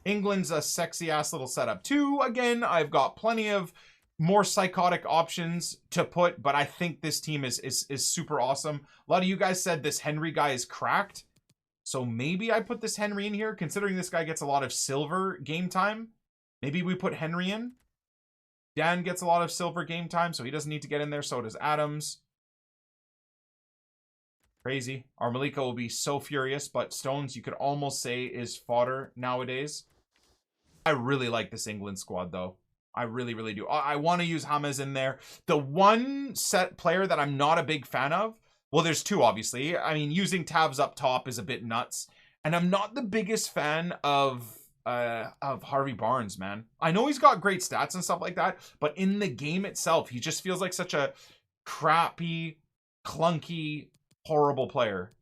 England's a sexy-ass little setup too. Again, I've got plenty of more psychotic options to put, but I think this team is super awesome. A lot of you guys said this Henry guy is cracked, so maybe I put this Henry in here, considering this guy gets a lot of silver game time. Maybe we put Henry in. Dan gets a lot of silver game time, so he doesn't need to get in there. So does Adams. Crazy. Our Malika will be so furious, but Stones, you could almost say, is fodder nowadays. I really like this England squad, though. I really, really do. I want to use James in there. The one set player that I'm not a big fan of, well, there's two, obviously. I mean, using Tavs up top is a bit nuts. And I'm not the biggest fan of Harvey Barnes, man. I know he's got great stats and stuff like that, but in the game itself, he just feels like such a crappy, clunky, horrible player.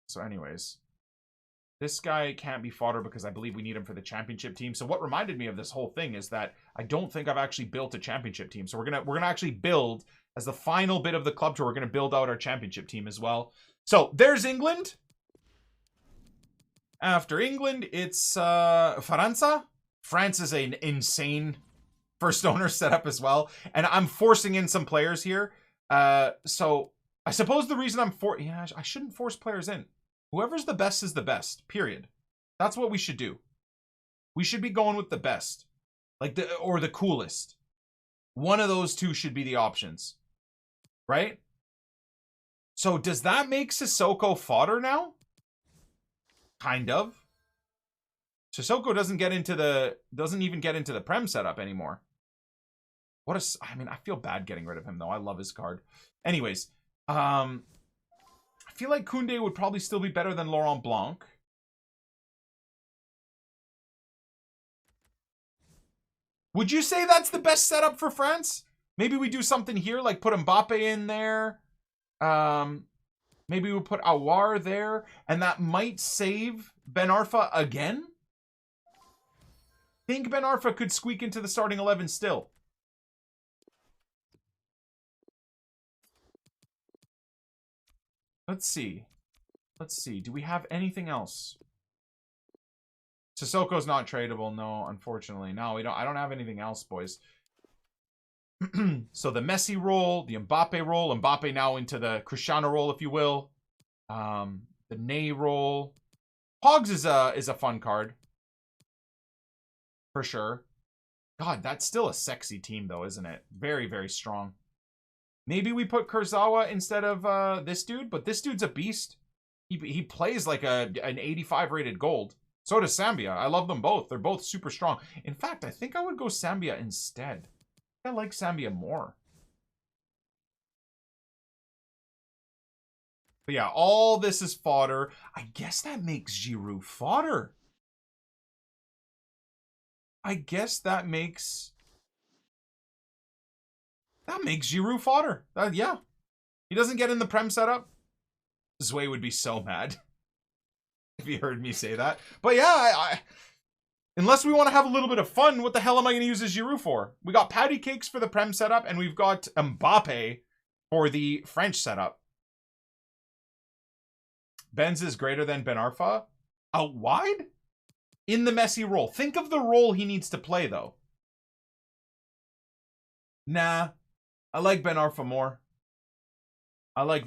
So anyways, this guy can't be fodder because I believe we need him for the championship team. So what reminded me of this whole thing is that I don't think I've actually built a championship team. So we're gonna actually build, as the final bit of the club tour, we're gonna build out our championship team as well. So there's England. After England, it's Faransa. France is an insane first owner setup as well, and I'm forcing in some players here. So I suppose the reason I shouldn't force players in. Whoever's the best is the best, period. That's what we should do. We should be going with the best. Like or the coolest. One of those two should be the options. Right? So does that make Sissoko fodder now? Kind of. Sissoko doesn't even get into the Prem setup anymore. I mean, I feel bad getting rid of him though. I love his card. Anyways, I feel like Koundé would probably still be better than Laurent Blanc. Would you say that's the best setup for France? Maybe we do something here, like put Mbappe in there. Maybe we'll put Aouar there, and that might save Ben Arfa again. Think Ben Arfa could squeak into the starting 11 still. Let's see. Do we have anything else? Sissoko's not tradable, no, unfortunately. No, I don't have anything else, boys. So the Messi role, the Mbappe role, Mbappe now into the Cristiano role, if you will. The Ney role. Pogs is a fun card. For sure. God, that's still a sexy team though, isn't it? Very, very strong. Maybe we put Kurzawa instead of this dude, but this dude's a beast. He plays like an 85 rated gold. So does Sambia. I love them both. They're both super strong. In fact, I think I would go Sambia instead. I like Sambia more. But yeah, all this is fodder. I guess that makes Giroud fodder. I guess that makes Giroud fodder. Yeah. He doesn't get in the Prem setup. Zway would be so mad if he heard me say that. But yeah, unless we want to have a little bit of fun, what the hell am I going to use this Giroud for? We got patty cakes for the Prem setup, and we've got Mbappe for the French setup. Benz is greater than Ben Arfa. Out wide? In the Messi role. Think of the role he needs to play, though. Nah. I like Ben Arfa more. I like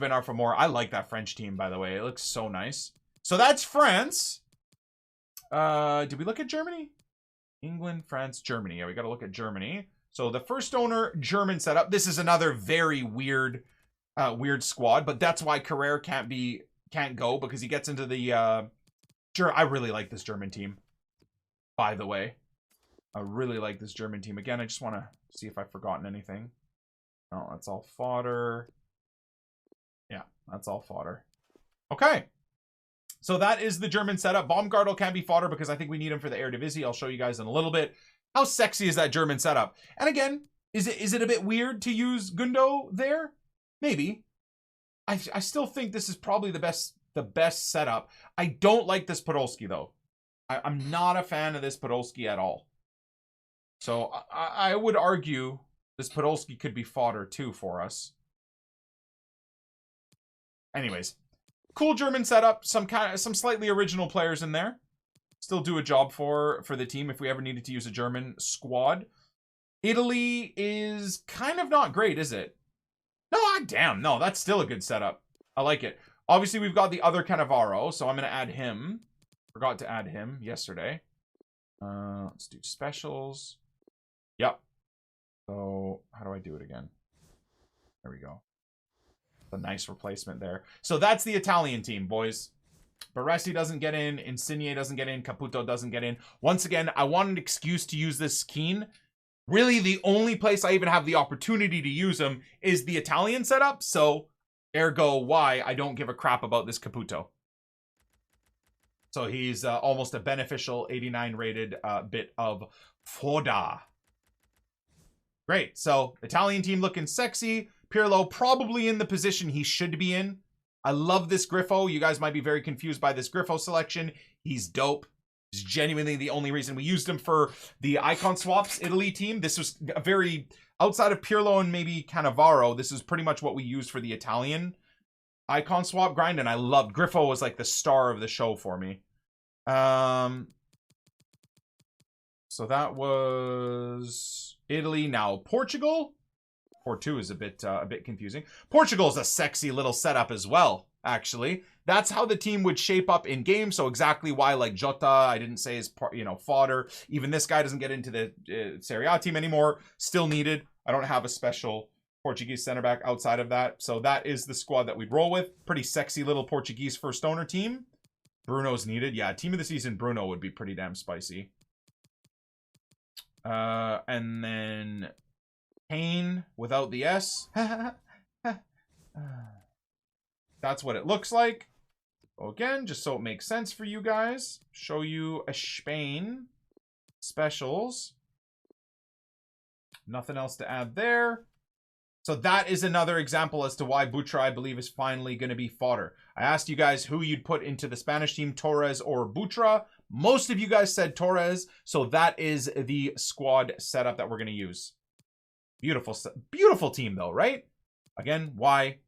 that French team, by the way. It looks so nice. So that's France. Did we look at Germany? England, France, Germany. Yeah, we got to look at Germany. So the first owner, German setup. This is another very weird squad, but that's why Carrere can't go, because he gets into the I really like this German team, by the way. I really like this German team. Again, I just want to see if I've forgotten anything. No, that's all fodder. Yeah, that's all fodder. Okay. So that is the German setup. Baumgartel can be fodder because I think we need him for the Eredivisie. I'll show you guys in a little bit. How sexy is that German setup? And again, is it a bit weird to use Gundo there? Maybe. I still think this is probably the best setup. I don't like this Podolski though. I'm not a fan of this Podolski at all. So I would argue this Podolski could be fodder too for us. Anyways, cool German setup. Some slightly original players in there. Still do a job for the team if we ever needed to use a German squad. Italy is kind of not great, is it? No, damn, no, that's still a good setup. I like it. Obviously, we've got the other Cannavaro, so I'm going to add him. Forgot to add him yesterday. Let's do specials. Yep. So, how do I do it again? There we go. A nice replacement there. So that's the Italian team, boys. Baresi doesn't get in. Insigne doesn't get in. Caputo doesn't get in. Once again, I want an excuse to use this Keane. Really, the only place I even have the opportunity to use him is the Italian setup. So, ergo, why I don't give a crap about this Caputo. So he's almost a beneficial 89 rated bit of Foda. Great. So, Italian team looking sexy. Pirlo probably in the position he should be in. I love this Griffo. You guys might be very confused by this Griffo selection. He's dope. He's genuinely the only reason we used him for the icon swaps Italy team. This was a very, outside of Pirlo and maybe Cannavaro, this is pretty much what we used for the Italian icon swap grind. And I loved, Griffo was like the star of the show for me. So that was Italy. Now Portugal. 4-2 is a bit confusing. Portugal is a sexy little setup as well, actually. That's how the team would shape up in game. So exactly why, like Jota, I didn't say is, fodder. Even this guy doesn't get into the Serie A team anymore. Still needed. I don't have a special Portuguese center back outside of that. So that is the squad that we'd roll with. Pretty sexy little Portuguese first owner team. Bruno's needed. Yeah, team of the season Bruno would be pretty damn spicy. And then Kane without the S. That's what it looks like. Again, just so it makes sense for you guys. Show you a Spain specials. Nothing else to add there. So that is another example as to why Butra, I believe, is finally going to be fodder. I asked you guys who you'd put into the Spanish team, Torres or Butra. Most of you guys said Torres. So that is the squad setup that we're going to use. Beautiful team though, right? Again, why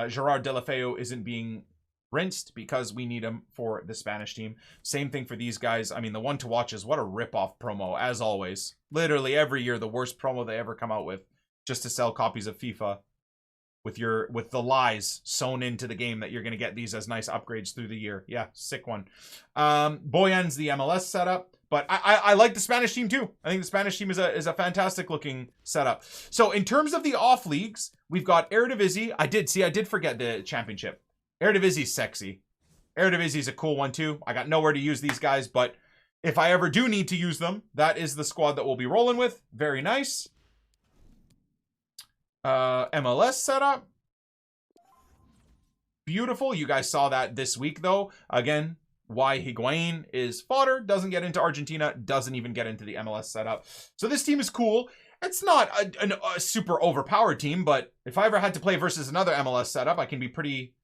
Gerard Deulofeu isn't being rinsed? Because we need him for the Spanish team. Same thing for these guys. I mean, the one to watch is what a rip-off promo, as always. Literally every year, the worst promo they ever come out with, just to sell copies of FIFA with the lies sewn into the game that you're going to get these as nice upgrades through the year. Yeah, sick one. Boyan's the MLS setup. But I like the Spanish team too. I think the Spanish team is a fantastic looking setup. So in terms of the off leagues, we've got Eredivisie. I did forget the championship. Eredivisie's sexy. Eredivisie's a cool one too. I got nowhere to use these guys, but if I ever do need to use them, that is the squad that we'll be rolling with. Very nice. MLS setup. Beautiful. You guys saw that this week though. Again, why Higuain is fodder, doesn't get into Argentina, doesn't even get into the MLS setup. So this team is cool. It's not a super overpowered team, but if I ever had to play versus another MLS setup, I can be pretty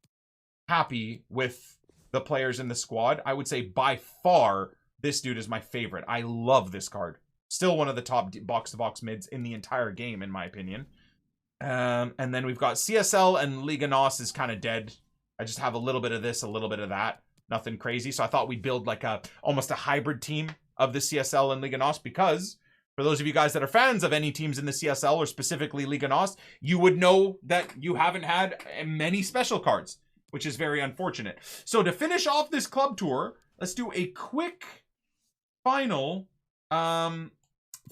happy with the players in the squad. I would say by far, this dude is my favorite. I love this card. Still one of the top box-to-box mids in the entire game, in my opinion. And then we've got CSL and Liga NOS is kind of dead. I just have a little bit of this, a little bit of that. Nothing crazy. So I thought we'd build like almost a hybrid team of the CSL and Liga NOS, because for those of you guys that are fans of any teams in the CSL or specifically Liga NOS, you would know that you haven't had many special cards, which is very unfortunate. So to finish off this club tour, let's do a quick final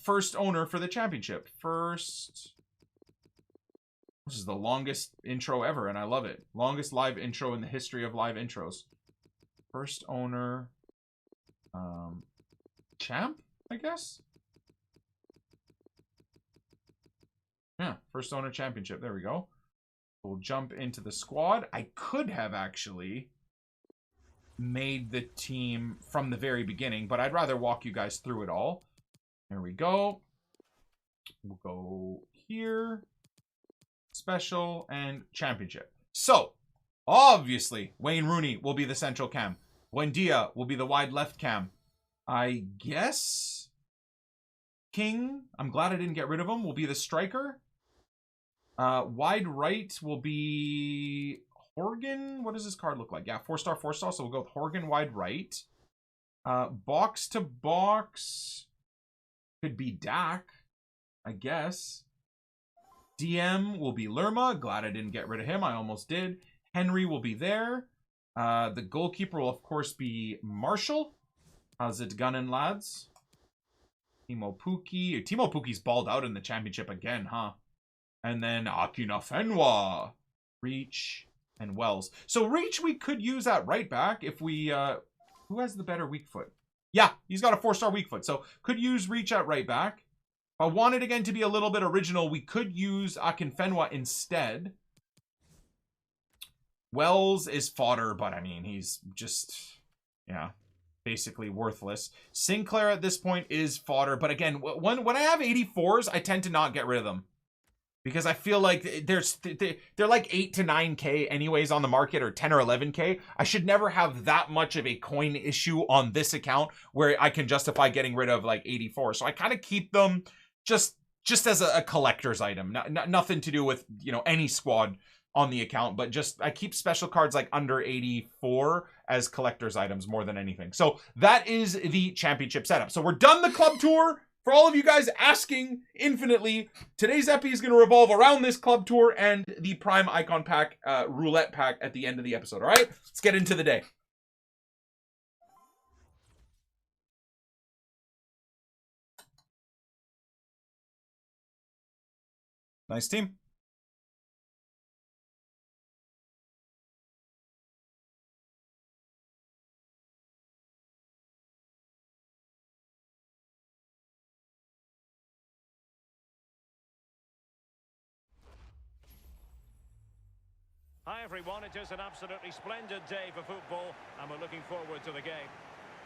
first owner for the championship. This is the longest intro ever, and I love it. Longest live intro in the history of live intros. First owner, champ, I guess? Yeah, first owner championship. There we go. We'll jump into the squad. I could have actually made the team from the very beginning, but I'd rather walk you guys through it all. There we go. We'll go here. Special and championship. So, obviously, Wayne Rooney will be the central cam. Buendia will be the wide left cam. I guess King, I'm glad I didn't get rid of him, will be the striker. Wide right will be Horgan, what does this card look like? Yeah, 4-star, 4-star. So we'll go with Horgan wide right. Box to box could be Dak, I guess. DM will be Lerma. Glad I didn't get rid of him. I almost did. Henry will be there. The goalkeeper will, of course, be Marshall. How's it gunning, lads? Timo Pukki. Timo Pukki's balled out in the championship again, huh? And then Akinfenwa. Reach and Wells. So Reach we could use at right back if we... who has the better weak foot? Yeah, he's got a 4-star weak foot. So could use Reach at right back. If I wanted, again, to be a little bit original, we could use Akinfenwa instead. Wells is fodder, but I mean, he's just, yeah, basically worthless. Sinclair at this point is fodder, but again, when I have 84s, I tend to not get rid of them. Because I feel like they're like 8 to 9K anyways on the market, or 10 or 11K. I should never have that much of a coin issue on this account where I can justify getting rid of like 84. So I kind of keep them just as a collector's item. Nothing to do with, you know, any squad on the account, but just I keep special cards like under 84 as collector's items more than anything. So that is the championship setup. So we're done the club tour. For all of you guys asking infinitely, today's epi is going to revolve around this club tour and the Prime Icon Pack, Roulette Pack at the end of the episode. All right, let's get into the day. Nice team. Hi everyone, it is an absolutely splendid day for football and we're looking forward to the game.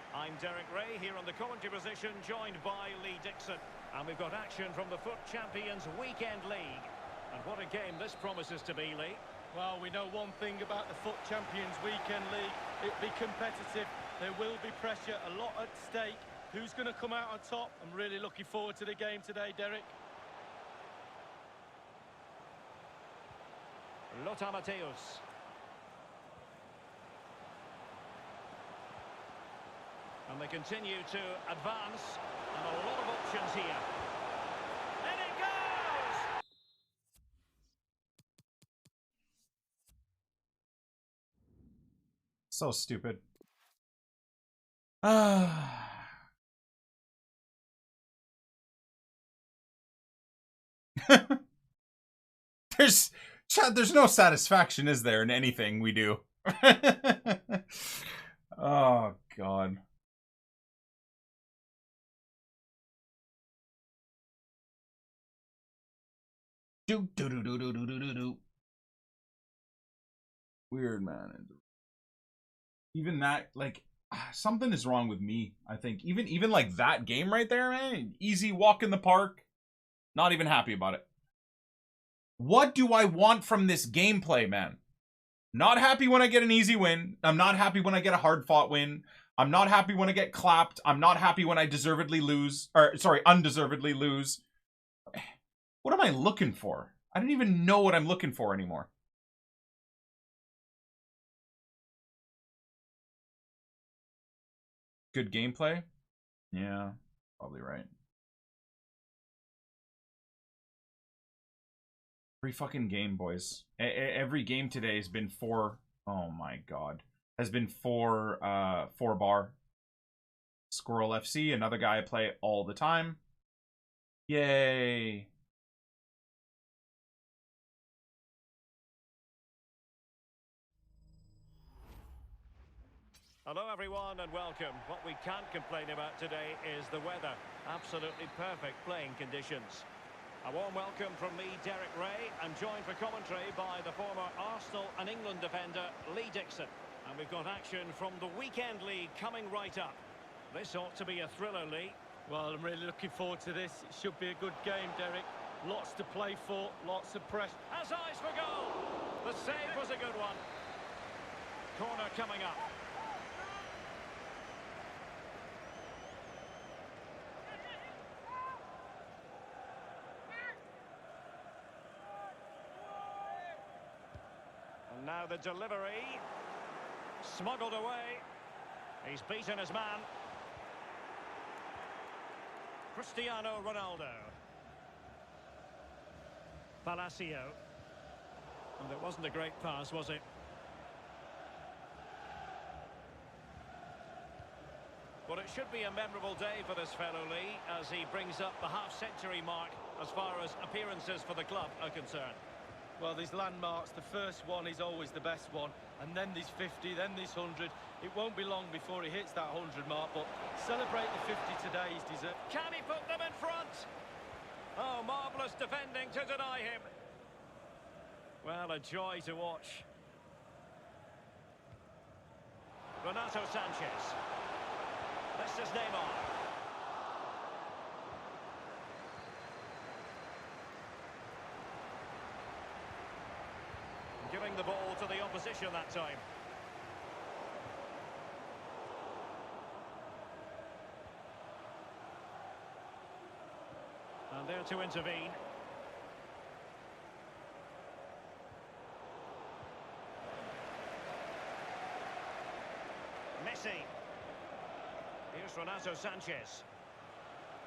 I'm Derek Ray here on the commentary position, joined by Lee Dixon. And we've got action from the FUT Champions Weekend League. And what a game this promises to be, Lee. Well, we know one thing about the FUT Champions Weekend League. It'll be competitive, there will be pressure, a lot at stake. Who's going to come out on top? I'm really looking forward to the game today, Derek. Lothar Matthäus. And they continue to advance. And a lot of options here. And it goes! So stupid. There's no satisfaction, is there, in anything we do? Oh, God. Do. Weird, man. Even that, like, something is wrong with me, I think. Even like that game right there, man. Easy walk in the park. Not even happy about it. What do I want from this gameplay, man? Not happy when I get an easy win. I'm not happy when I get a hard-fought win. I'm not happy when I get clapped. I'm not happy when I deservedly lose. Or, sorry, undeservedly lose. What am I looking for? I don't even know what I'm looking for anymore. Good gameplay? Yeah, probably right. Every fucking game, boys. Every game today has been four. Oh my God, has been four bar. Squirrel FC, another guy I play all the time. Yay! Hello everyone and welcome. What we can't complain about today is the weather. Absolutely perfect playing conditions. A warm welcome from me, Derek Ray. I'm joined for commentary by the former Arsenal and England defender, Lee Dixon. And we've got action from the Weekend League coming right up. This ought to be a thriller, Lee. Well, I'm really looking forward to this. It should be a good game, Derek. Lots to play for, lots of pressure. Has eyes for goal. The save was a good one. Corner coming up. Now the delivery. Smuggled away. He's beaten his man. Cristiano Ronaldo. Palacio. And it wasn't a great pass, was it? Well, it should be a memorable day for this fellow, Lee, as he brings up the half-century mark as far as appearances for the club are concerned. Well, these landmarks, the first one is always the best one, and then there's 50, then there's 100. It won't be long before he hits that 100 mark, but celebrate the 50 today, he's deserved. Can he put them in front? Oh, marvellous defending to deny him. Well, a joy to watch. Renato Sanchez. This is Neymar. Giving the ball to the opposition that time. And there to intervene. Messi. Here's Renato Sanchez.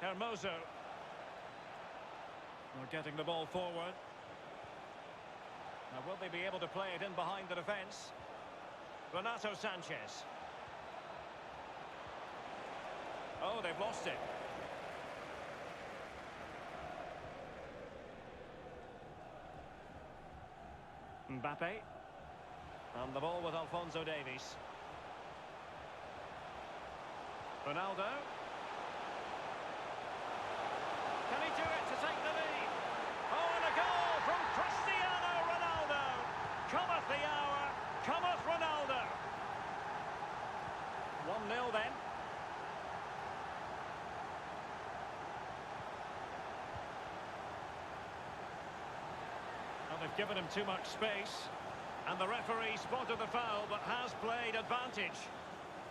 Hermoso. We're getting the ball forward. Now, will they be able to play it in behind the defence? Renato Sanchez. Oh, they've lost it. Mbappe. And the ball with Alphonso Davies. Ronaldo. Can he do it to take the lead? Oh, and a goal from Cristiano Ronaldo. Cometh the hour, cometh Ronaldo. 1-0 then. Well, they've given him too much space. And the referee spotted the foul, but has played advantage.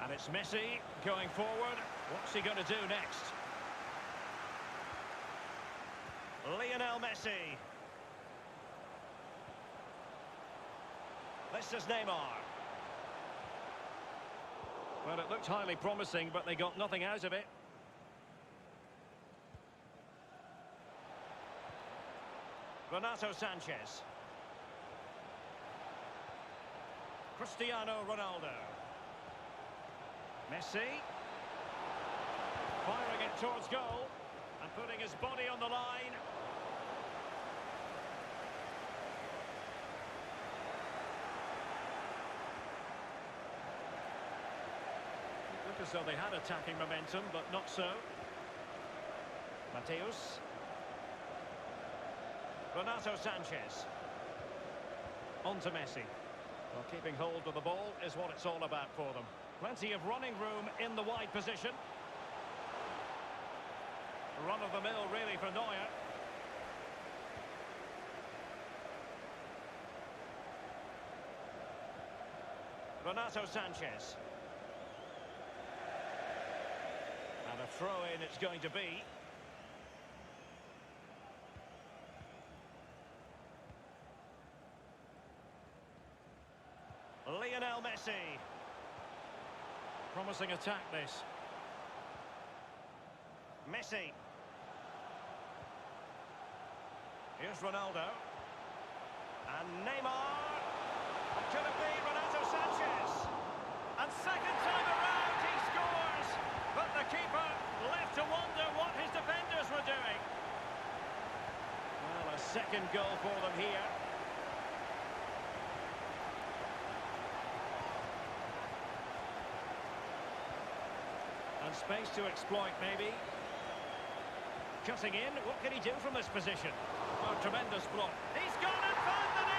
And it's Messi going forward. What's he going to do next? Lionel Messi. This is Neymar. Well, it looked highly promising, but they got nothing out of it. Renato Sanchez. Cristiano Ronaldo. Messi. Firing it towards goal. And putting his body on the line. Looked as though they had attacking momentum, but not so. Mateus. Renato Sanchez. On to Messi. Well, keeping hold of the ball is what it's all about for them. Plenty of running room in the wide position. Run of the mill really for Neuer. Renato Sanchez. And a throw-in it's going to be. Lionel Messi. Promising attack this. Messi. Here's Ronaldo. And Neymar. Could it be Renato Sanchez? And second time around he scores. But the keeper left to wonder what his defenders were doing. Well, a second goal for them here. And space to exploit, maybe. Cutting in, what can he do from this position? Oh, tremendous block. He's gone and found the net!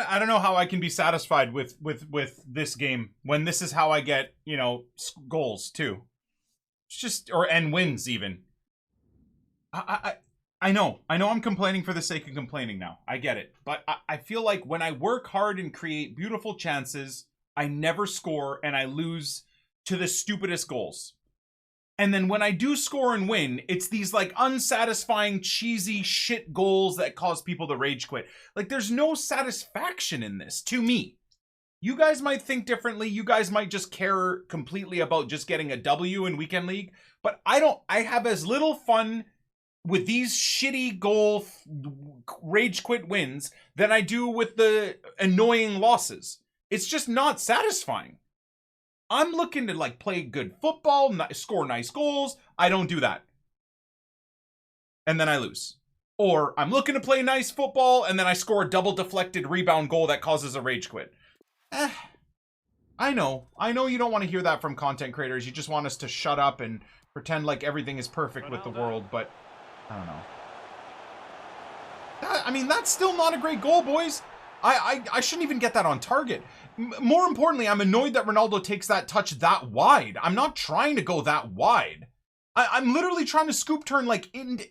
I don't know how I can be satisfied with this game when this is how I get, you know, goals too. It's just, and wins even. I know I'm complaining for the sake of complaining now. I get it. But I feel like when I work hard and create beautiful chances, I never score and I lose to the stupidest goals. And then when I do score and win, it's these like unsatisfying, cheesy shit goals that cause people to rage quit. Like there's no satisfaction in this to me. You guys might think differently. You guys might just care completely about just getting a W in Weekend League. But I don't. I have as little fun with these shitty goal rage quit wins than I do with the annoying losses. It's just not satisfying. I'm looking to like play good football, score nice goals. I don't do that. And then I lose. Or I'm looking to play nice football and then I score a double deflected rebound goal that causes a rage quit. I know you don't want to hear that from content creators. You just want us to shut up and pretend like everything is perfect with the world, but I don't know. I mean, that's still not a great goal, boys. I shouldn't even get that on target. More importantly, I'm annoyed that Ronaldo takes that touch that wide. I'm not trying to go that wide. I'm literally trying to scoop turn like into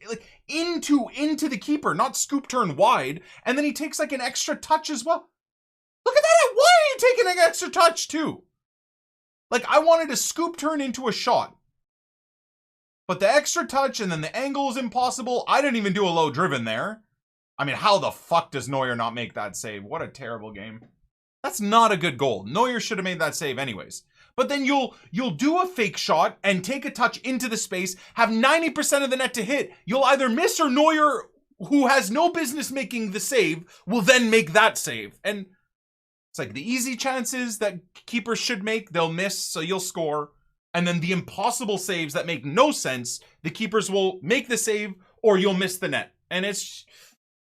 the keeper, not scoop turn wide, and then he takes like an extra touch as well. Look at that! Why are you taking an extra touch too? Like I wanted to scoop turn into a shot. But the extra touch and then the angle is impossible. I didn't even do a low driven there. I mean, how the fuck does Neuer not make that save? What a terrible game. That's not a good goal. Neuer should have made that save anyways. But then you'll do a fake shot and take a touch into the space, have 90% of the net to hit. You'll either miss or Neuer, who has no business making the save, will then make that save. And it's like the easy chances that keepers should make, they'll miss, so you'll score. And then the impossible saves that make no sense, the keepers will make the save or you'll miss the net. And it's,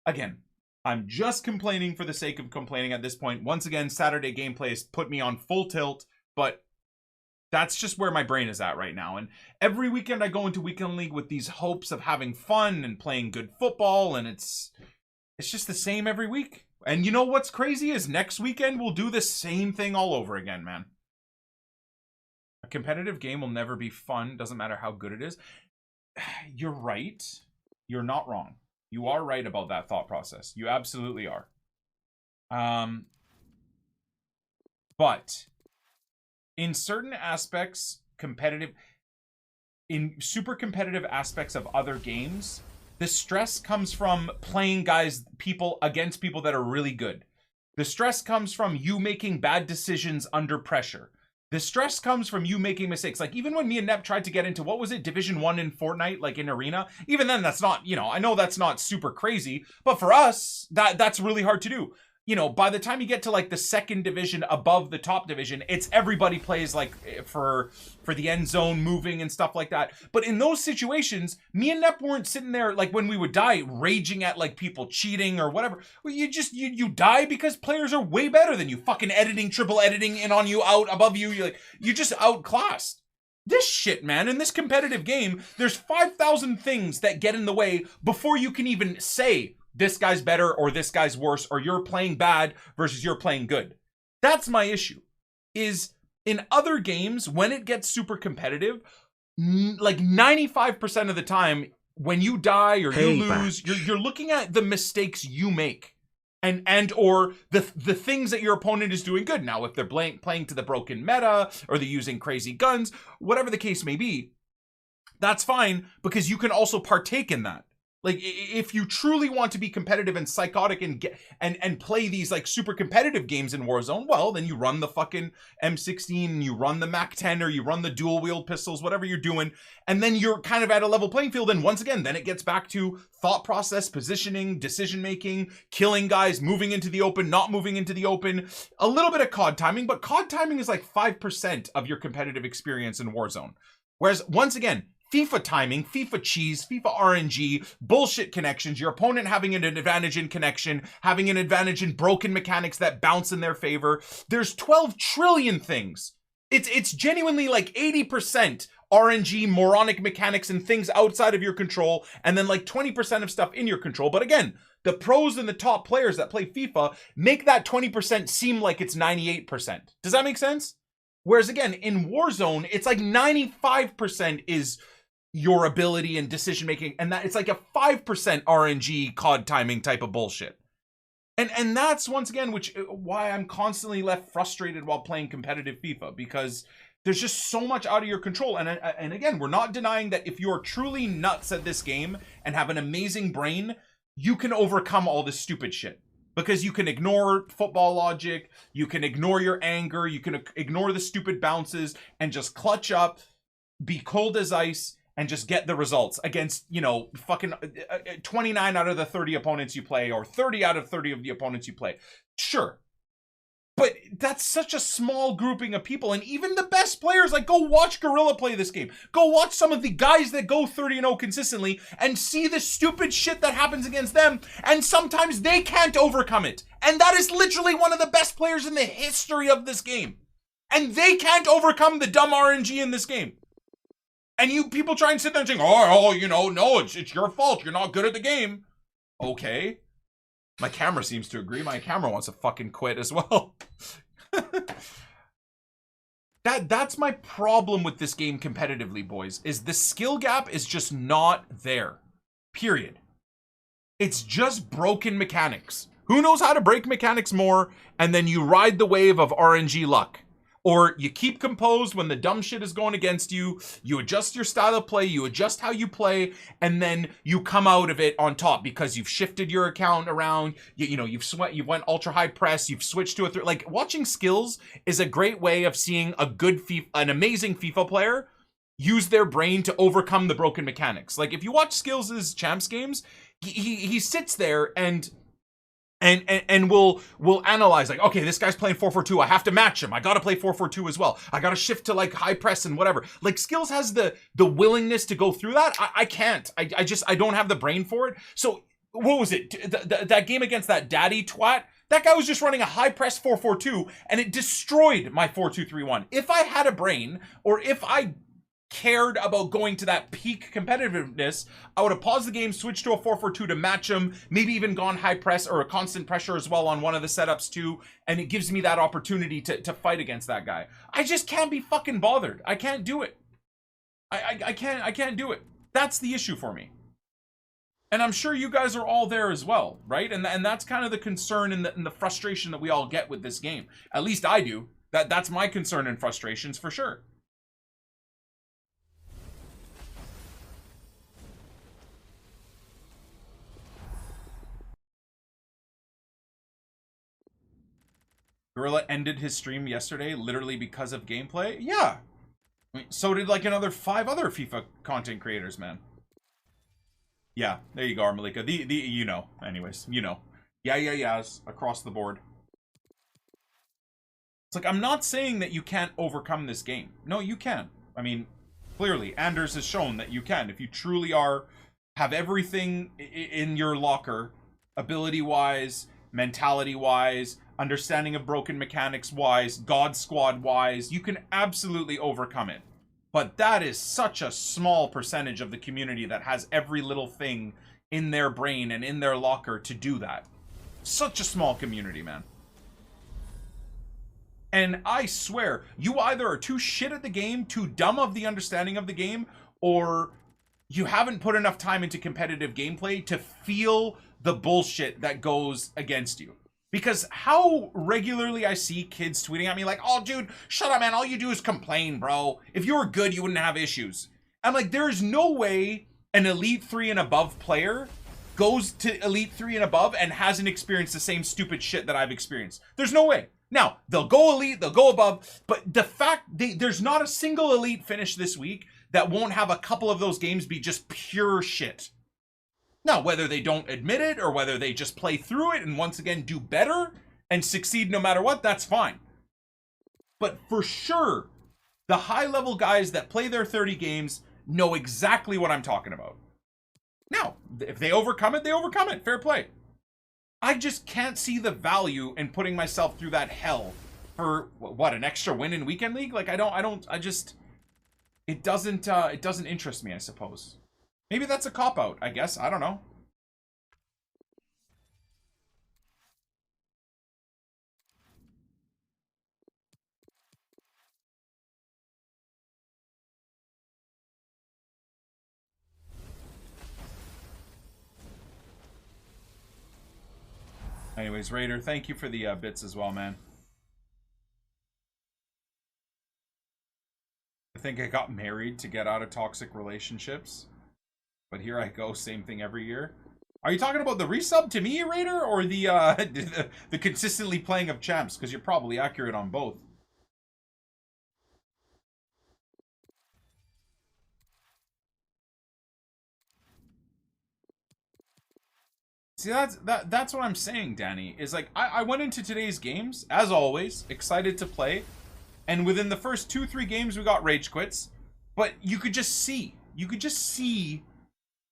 again, I'm just complaining for the sake of complaining at this point. Once again, Saturday gameplay has put me on full tilt, but that's just where my brain is at right now. And every weekend I go into Weekend League with these hopes of having fun and playing good football, and it's just the same every week. And you know what's crazy is next weekend we'll do the same thing all over again, man. A competitive game will never be fun, doesn't matter how good it is. You're right. You're not wrong. You are right about that thought process. You absolutely are. But in certain aspects, in super competitive aspects of other games, the stress comes from playing people against people that are really good. The stress comes from you making bad decisions under pressure. The stress comes from you making mistakes. Like even when me and Nep tried to get into, what was it, Division 1 in Fortnite, like in Arena, even then that's not, I know that's not super crazy, but for us, that's really hard to do. By the time you get to like the second division above the top division, it's everybody plays like for the end zone moving and stuff like that. But in those situations, me and Nep weren't sitting there like when we would die raging at like people cheating or whatever. You die because players are way better than you, fucking triple editing in on you, out above you. You're just outclassed. This shit, man, in this competitive game, there's 5,000 things that get in the way before you can even say this guy's better or this guy's worse or you're playing bad versus you're playing good. That's my issue. Is in other games, when it gets super competitive, like 95% of the time when you die or you lose, you're looking at the mistakes you make and or the things that your opponent is doing good. Now, if they're playing to the broken meta or they're using crazy guns, whatever the case may be, that's fine because you can also partake in that. Like if you truly want to be competitive and psychotic and play these like super competitive games in Warzone, well, then you run the fucking M16, you run the MAC-10 or you run the dual wield pistols, whatever you're doing, and then you're kind of at a level playing field. And once again, then it gets back to thought process, positioning, decision making, killing guys, moving into the open, not moving into the open, a little bit of COD timing, but COD timing is like 5% of your competitive experience in Warzone. Whereas once again, FIFA timing, FIFA cheese, FIFA RNG, bullshit connections, your opponent having an advantage in connection, having an advantage in broken mechanics that bounce in their favor. There's 12 trillion things. It's genuinely like 80% RNG, moronic mechanics and things outside of your control, and then like 20% of stuff in your control. But again, the pros and the top players that play FIFA make that 20% seem like it's 98%. Does that make sense? Whereas again, in Warzone, it's like 95% is your ability and decision making, and that it's like a 5% RNG COD timing type of bullshit. And that's once again why I'm constantly left frustrated while playing competitive FIFA, because There's just so much out of your control. And again, we're not denying that if you're truly nuts at this game and have an amazing brain, you can overcome all this stupid shit. Because you can ignore football logic, you can ignore your anger, you can ignore the stupid bounces and just clutch up, be cold as ice, and just get the results against, you know, fucking 29 out of the 30 opponents you play, or 30 out of 30 of the opponents you play. Sure. But that's such a small grouping of people. And even the best players, like, go watch Gorilla play this game. Go watch some of the guys that go 30-0 consistently and see the stupid shit that happens against them. And sometimes they can't overcome it. And that is literally one of the best players in the history of this game. And they can't overcome the dumb RNG in this game. And you people try and sit there and say, oh, you know, no, it's your fault. You're not good at the game. Okay. My camera seems to agree. My camera wants to fucking quit as well. That's my problem with this game competitively, boys, is the skill gap is just not there. Period. It's just broken mechanics. Who knows how to break mechanics more, and then you ride the wave of RNG luck. Or you keep composed when the dumb shit is going against you, you adjust your style of play, you adjust how you play, and then you come out of it on top because you've shifted your account around, you went ultra high press, you've switched to a like, watching skills is a great way of seeing an amazing FIFA player use their brain to overcome the broken mechanics. Like, if you watch Skills' Champs games, he sits there and we'll analyze, like, okay, this guy's playing 4-4-2. I have to match him. I got to play 4-4-2 as well. I got to shift to like high press and whatever. Like, Skills has the willingness to go through that. I can't. I don't have the brain for it. So what was it? That game against that daddy twat? That guy was just running a high press 4-4-2 and it destroyed my 4-2-3-1. If I had a brain, or if I cared about going to that peak competitiveness, I would have paused the game, switched to a 4-4-2 to match him, maybe even gone high press or a constant pressure as well on one of the setups too, and it gives me that opportunity to fight against that guy. I just can't be fucking bothered. I can't do it. I can't do it. That's the issue for me. And I'm sure you guys are all there as well, right? And that's kind of the concern and the frustration that we all get with this game. At least I do. That's my concern and frustrations for sure. Gorilla ended his stream yesterday literally because of gameplay. Yeah. I mean, so did like another 5 other FIFA content creators, man. Yeah, there you go, Armalika. You know, anyways, you know. Yeahs across the board. It's like, I'm not saying that you can't overcome this game. No, you can. I mean, clearly, Anders has shown that you can. If you truly have everything in your locker, ability-wise, mentality-wise, understanding of broken mechanics wise, God Squad wise, you can absolutely overcome it. But that is such a small percentage of the community that has every little thing in their brain and in their locker to do that. Such a small community, man. And I swear, you either are too shit at the game, too dumb of the understanding of the game, or you haven't put enough time into competitive gameplay to feel the bullshit that goes against you. Because how regularly I see kids tweeting at me like, oh, dude, shut up, man. All you do is complain, bro. If you were good, you wouldn't have issues. I'm like, there is no way an Elite 3 and above player goes to Elite 3 and above and hasn't experienced the same stupid shit that I've experienced. There's no way. Now, they'll go Elite, they'll go above, but the fact there's not a single Elite finish this week that won't have a couple of those games be just pure shit. Now, whether they don't admit it or whether they just play through it and once again do better and succeed no matter what, that's fine. But for sure, the high-level guys that play their 30 games know exactly what I'm talking about. Now, if they overcome it, they overcome it. Fair play. I just can't see the value in putting myself through that hell for, what, an extra win in Weekend League? Like, it doesn't interest me, I suppose. Maybe that's a cop-out, I guess. I don't know. Anyways, Raider, thank you for the bits as well, man. I think I got married to get out of toxic relationships. But here I go, same thing every year. Are you talking about the resub to me, Raider, or the the consistently playing of champs? Because you're probably accurate on both. See, that's what I'm saying, Danny. Is like I went into today's games, as always, excited to play. And within the first 2-3 games, we got rage quits. But you could just see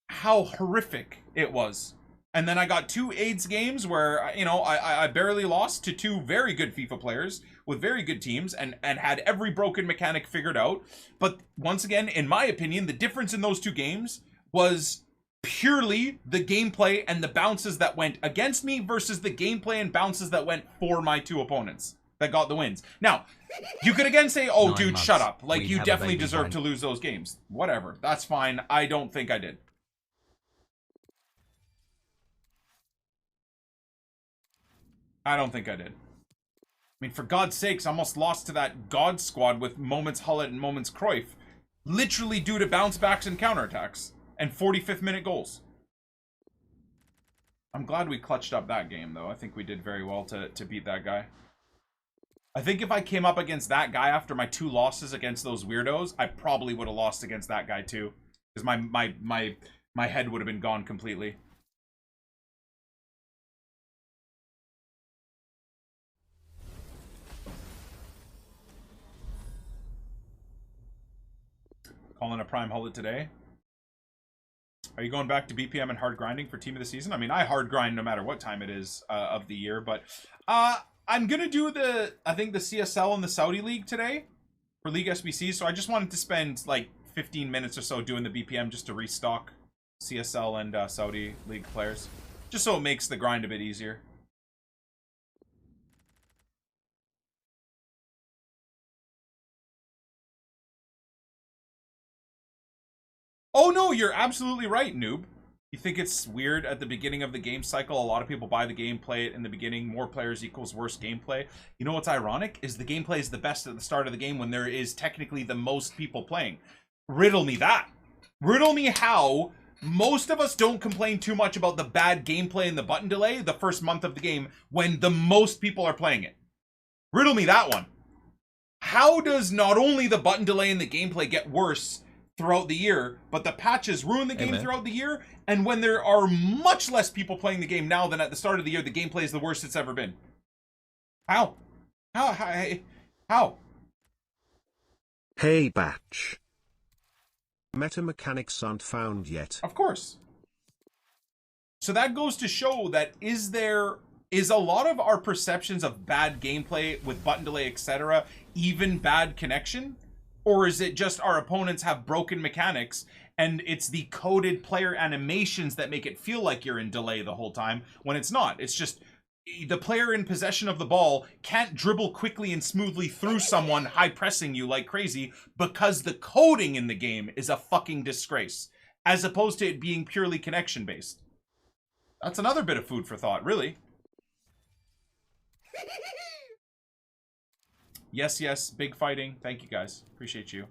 how horrific it was. And then I got 2 AIDS games where, you know, I barely lost to 2 very good FIFA players with very good teams and had every broken mechanic figured out. But once again, in my opinion, the difference in those 2 games was purely the gameplay and the bounces that went against me versus the gameplay and bounces that went for my 2 opponents that got the wins. Now, you could again say, oh, dude, shut up. Like, you definitely deserve to lose those games. Whatever. That's fine. I don't think I did. I don't think I did. I mean, for God's sakes, I almost lost to that God squad with moments Hullett and moments Cruyff. Literally due to bounce backs and counterattacks. And 45th minute goals. I'm glad we clutched up that game, though. I think we did very well to beat that guy. I think if I came up against that guy after my 2 losses against those weirdos, I probably would have lost against that guy, too. Because my head would have been gone completely. Calling a prime Hullett today. Are you going back to BPM and hard grinding for team of the season? I mean, I hard grind no matter what time it is of the year, but I'm gonna do I think the CSL and the Saudi League today for League SBC. So I just wanted to spend like 15 minutes or so doing the BPM just to restock CSL and Saudi League players, just so it makes the grind a bit easier. Oh no, you're absolutely right, noob. You think it's weird at the beginning of the game cycle? A lot of people buy the game, play it in the beginning. More players equals worse gameplay. You know what's ironic? Is the gameplay is the best at the start of the game when there is technically the most people playing. Riddle me that. Riddle me how most of us don't complain too much about the bad gameplay and the button delay the first month of the game when the most people are playing it. Riddle me that one. How does not only the button delay and the gameplay get worse throughout the year, but the patches ruin the game throughout the year, and when there are much less people playing the game now than at the start of the year, the gameplay is the worst it's ever been? How? How? Hey Batch. Meta mechanics aren't found yet. Of course. So that goes to show that is a lot of our perceptions of bad gameplay with button delay, etc., even bad connection? Or is it just our opponents have broken mechanics and it's the coded player animations that make it feel like you're in delay the whole time when it's not? It's just the player in possession of the ball can't dribble quickly and smoothly through someone high pressing you like crazy because the coding in the game is a fucking disgrace, as opposed to it being purely connection based. That's another bit of food for thought, really. Yes, big fighting. Thank you, guys. Appreciate you.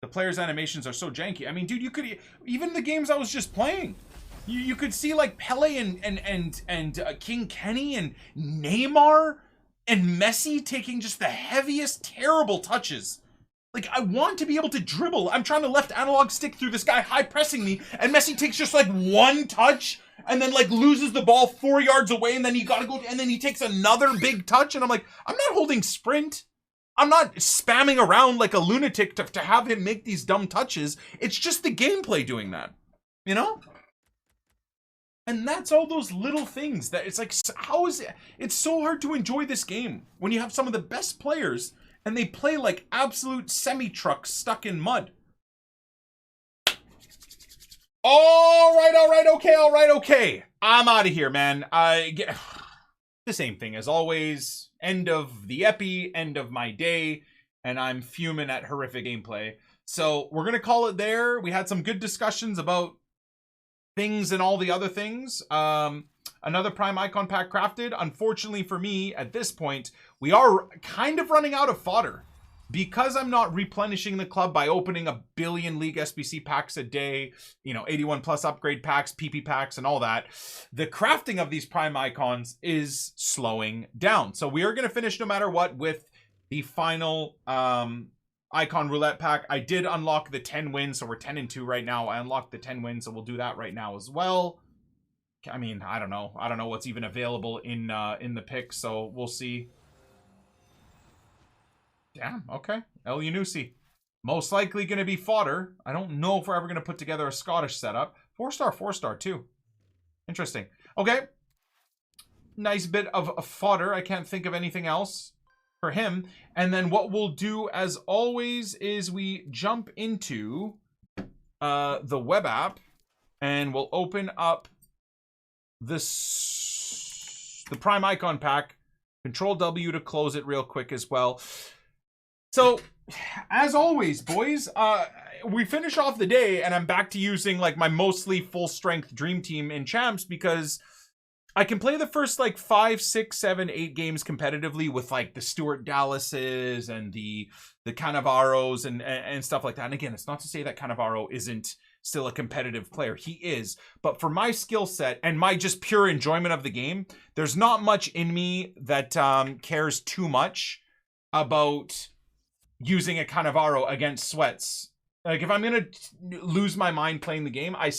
The players' animations are so janky. I mean, dude, you could... Even the games I was just playing, you could see, like, Pele and King Kenny and Neymar and Messi taking just the heaviest, terrible touches. Like, I want to be able to dribble. I'm trying to left analog stick through this guy high-pressing me, and Messi takes just, like, one touch... and then, like, loses the ball 4 yards away, and then you gotta go, and then he takes another big touch, and I'm like, I'm not holding sprint. I'm not spamming around like a lunatic to have him make these dumb touches. It's just the gameplay doing that, you know? And that's all those little things that it's like, how is it? It's so hard to enjoy this game when you have some of the best players, and they play like absolute semi-trucks stuck in mud. All right, okay. I'm out of here, man. I get the same thing as always. End of the epi, end of my day, and I'm fuming at horrific gameplay. So we're gonna call it there. We had some good discussions about things and all the other things. Another Prime Icon pack crafted. Unfortunately for me, at this point, we are kind of running out of fodder. because I'm not replenishing the club by opening a billion League SBC packs a day, 81 plus upgrade packs, PP packs, and all that, the crafting of these prime icons is slowing down. So we are going to finish no matter what with the final icon roulette pack. I did unlock the 10 wins, so we're 10-2 right now. I unlocked the 10 wins, so we'll do that right now as well. I mean, I don't know what's even available in the pick, so we'll see. Damn, okay. El Yunusi. Most likely going to be fodder. I don't know if we're ever going to put together a Scottish setup. 4-star, 4-star too. Interesting. Okay. Nice bit of fodder. I can't think of anything else for him. And then what we'll do, as always, is we jump into the web app, and we'll open up the Prime Icon pack. Control W to close it real quick as well. So, as always, boys, we finish off the day, and I'm back to using like my mostly full-strength Dream Team in Champs, because I can play the first like 5, 6, 7, 8 games competitively with like the Stuart Dallases and the Cannavaros and stuff like that. And again, it's not to say that Cannavaro isn't still a competitive player. He is. But for my skill set and my just pure enjoyment of the game, there's not much in me that cares too much about using a Cannavaro against Sweats. Like, if I'm going to lose my mind playing the game, I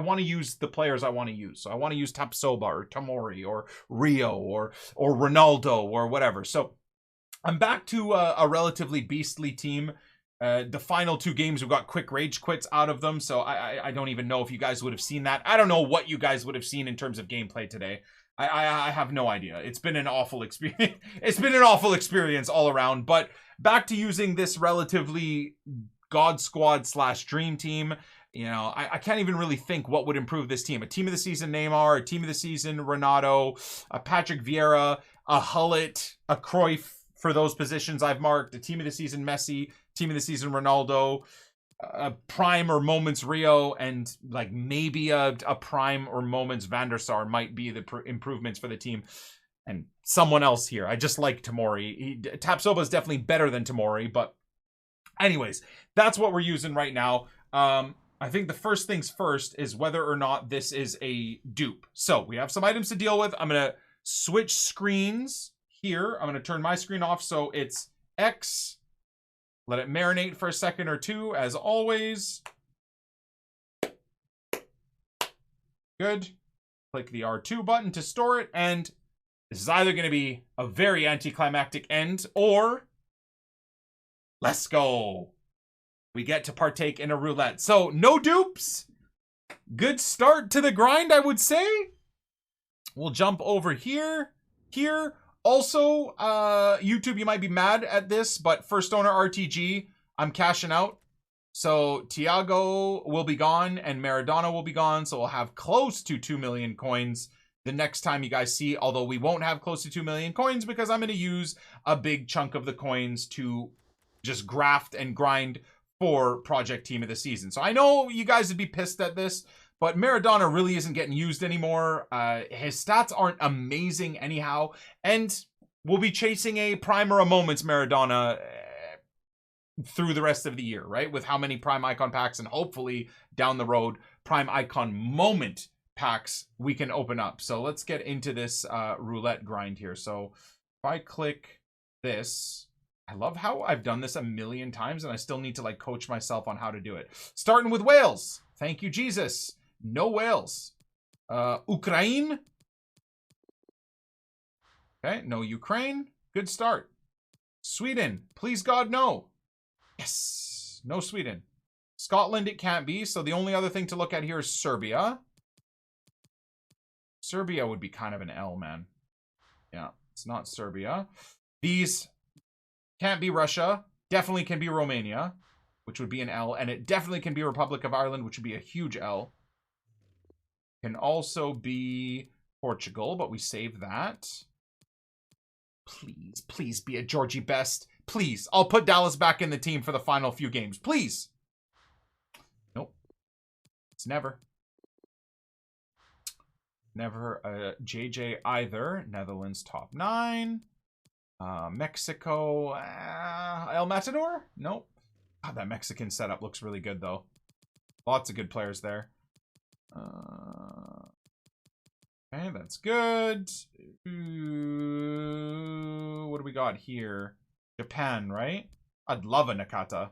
want to use the players I want to use. So I want to use Tapsoba or Tomori or Rio or Ronaldo or whatever. So I'm back to a relatively beastly team. The final 2 games, we've got quick rage quits out of them. So I don't even know if you guys would have seen that. I don't know what you guys would have seen in terms of gameplay today. I have no idea. It's been an awful experience. It's been an awful experience all around. But back to using this relatively God Squad / Dream Team. I can't even really think what would improve this team. A Team of the Season Neymar, a Team of the Season Renato, a Patrick Vieira, a Hullett, a Cruyff for those positions I've marked, a Team of the Season Messi, Team of the Season Ronaldo, a Prime or Moments Rio, and like maybe a Prime or Moments Van der Sar might be the improvements for the team. And someone else here. I just like Tomori. Tapsoba is definitely better than Tomori, but anyways, that's what we're using right now. I think the first things first is whether or not this is a dupe. So we have some items to deal with. I'm going to switch screens here. I'm going to turn my screen off so it's X. Let it marinate for a second or two, as always. Good. Click the R2 button to store it, and this is either going to be a very anticlimactic end, or let's go. We get to partake in a roulette. So, no dupes. Good start to the grind, I would say. We'll jump over here. Also, YouTube, you might be mad at this, but first owner RTG, I'm cashing out. So, Thiago will be gone, and Maradona will be gone. So, we'll have close to 2 million coins the next time you guys see. Although, we won't have close to 2 million coins because I'm going to use a big chunk of the coins to just graft and grind for Project Team of the Season. So I know you guys would be pissed at this, but Maradona really isn't getting used anymore. His stats aren't amazing anyhow, and we'll be chasing a Prime or a Moments Maradona through the rest of the year, right? With how many Prime Icon packs, and hopefully down the road, Prime Icon Moment packs we can open up. So let's get into this roulette grind here. So if I click this, I love how I've done this a million times and I still need to like coach myself on how to do it. Starting with Wales. Thank you, Jesus. No Wales. Ukraine. Okay, no Ukraine. Good start. Sweden. Please God, no. Yes. No Sweden. Scotland it can't be, so the only other thing to look at here is Serbia. Serbia would be kind of an L, man. Yeah, it's not Serbia. These can't be Russia. Definitely can be Romania, which would be an L. And it definitely can be Republic of Ireland, which would be a huge L. Can also be Portugal, but we save that. Please, please be a Georgie Best. Please. I'll put Dallas back in the team for the final few games. Please. Nope. It's never. Never JJ either. Netherlands top 9. Mexico. El Matador? Nope. God, that Mexican setup looks really good, though. Lots of good players there. Okay, that's good. Ooh, what do we got here? Japan, right? I'd love a Nakata.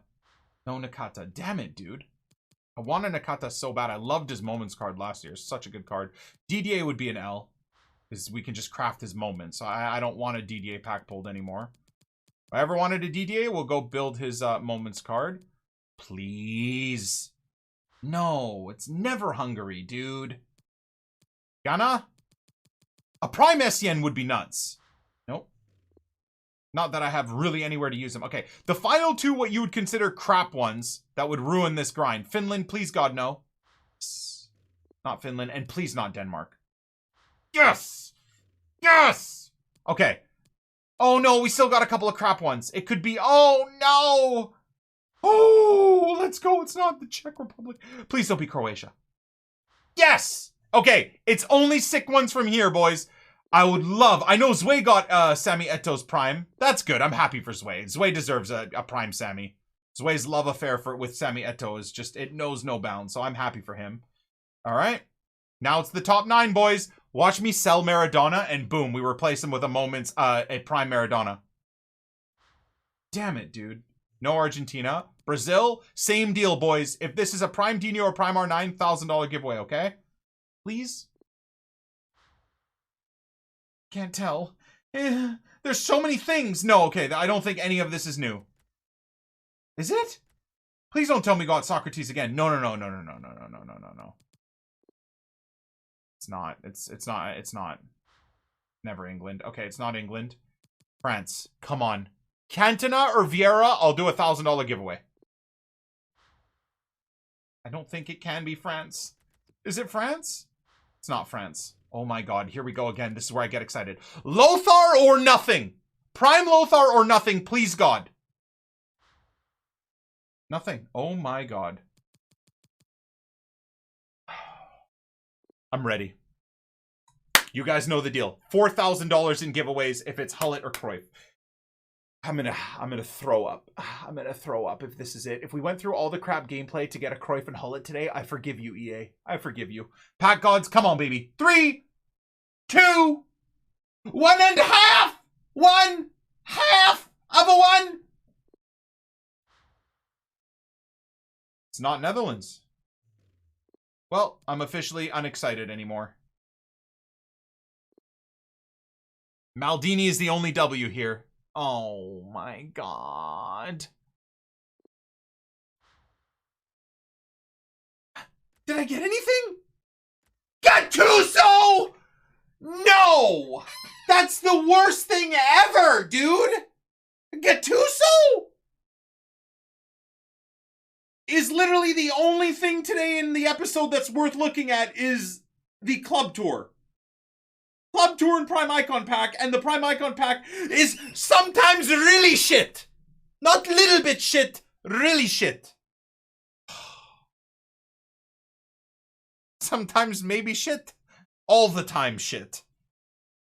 No Nakata. Damn it, dude. I want a Nakata so bad. I loved his moments card last year. Such a good card. DDA would be an L. Because we can just craft his moments. So I don't want a DDA pack pulled anymore. If I ever wanted a DDA, we'll go build his moments card. Please. No, it's never Hungary, dude. Ghana? A Prime SCN would be nuts. Nope. Not that I have really anywhere to use them. Okay, the final two what you would consider crap ones that would ruin this grind. Finland, please God, no. Not Finland, and please not Denmark. Yes! Yes! Okay. Oh no, we still got a couple of crap ones. It could be, oh no! Oh, let's go. It's not the Czech Republic. Please don't be Croatia. Yes! Okay, it's only sick ones from here, boys. I would love... I know Zwei got Sammy Eto's Prime. That's good. I'm happy for Zwei. Zwei deserves a Prime Sammy. Zwei's love affair with Sammy Eto is just... It knows no bounds, so I'm happy for him. All right. Now it's the top 9, boys. Watch me sell Maradona, and boom, we replace him with a Prime Maradona. Damn it, dude. No Argentina. Brazil, same deal, boys. If this is a Prime Dino or Prime R9, $1,000 giveaway, okay? Please? Can't tell. There's so many things. No, okay, I don't think any of this is new. Is it? Please don't tell me got Socrates again. No. It's not. It's not. Never England. Okay, it's not England. France. Come on. Cantona or Vieira, I'll do $1,000 giveaway. I don't think it can be France. Is it France? It's not France. Oh my God, here we go again. This is where I get excited. Lothar or nothing. Prime Lothar or nothing, please God. Nothing. Oh my God. I'm ready. You guys know the deal. $4,000 in giveaways if it's Hullet or Cruyff. I'm gonna throw up. I'm gonna throw up if this is it. If we went through all the crap gameplay to get a Cruyff and Hullet today, I forgive you, EA. I forgive you. Pack gods, come on, baby. 3, 2, 1.5. 1/2 of a 1. It's not Netherlands. Well, I'm officially unexcited anymore. Maldini is the only W here. Oh my God. Did I get anything? Gattuso! No! That's the worst thing ever, dude! Gattuso is literally the only thing today in the episode that's worth looking at is the club tour. Club tour and Prime Icon pack, and the Prime Icon pack is sometimes really shit. Not little bit shit, really shit. Sometimes maybe shit. All the time shit.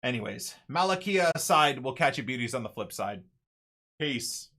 Anyways, Malakia aside, we'll catch you beauties on the flip side. Peace.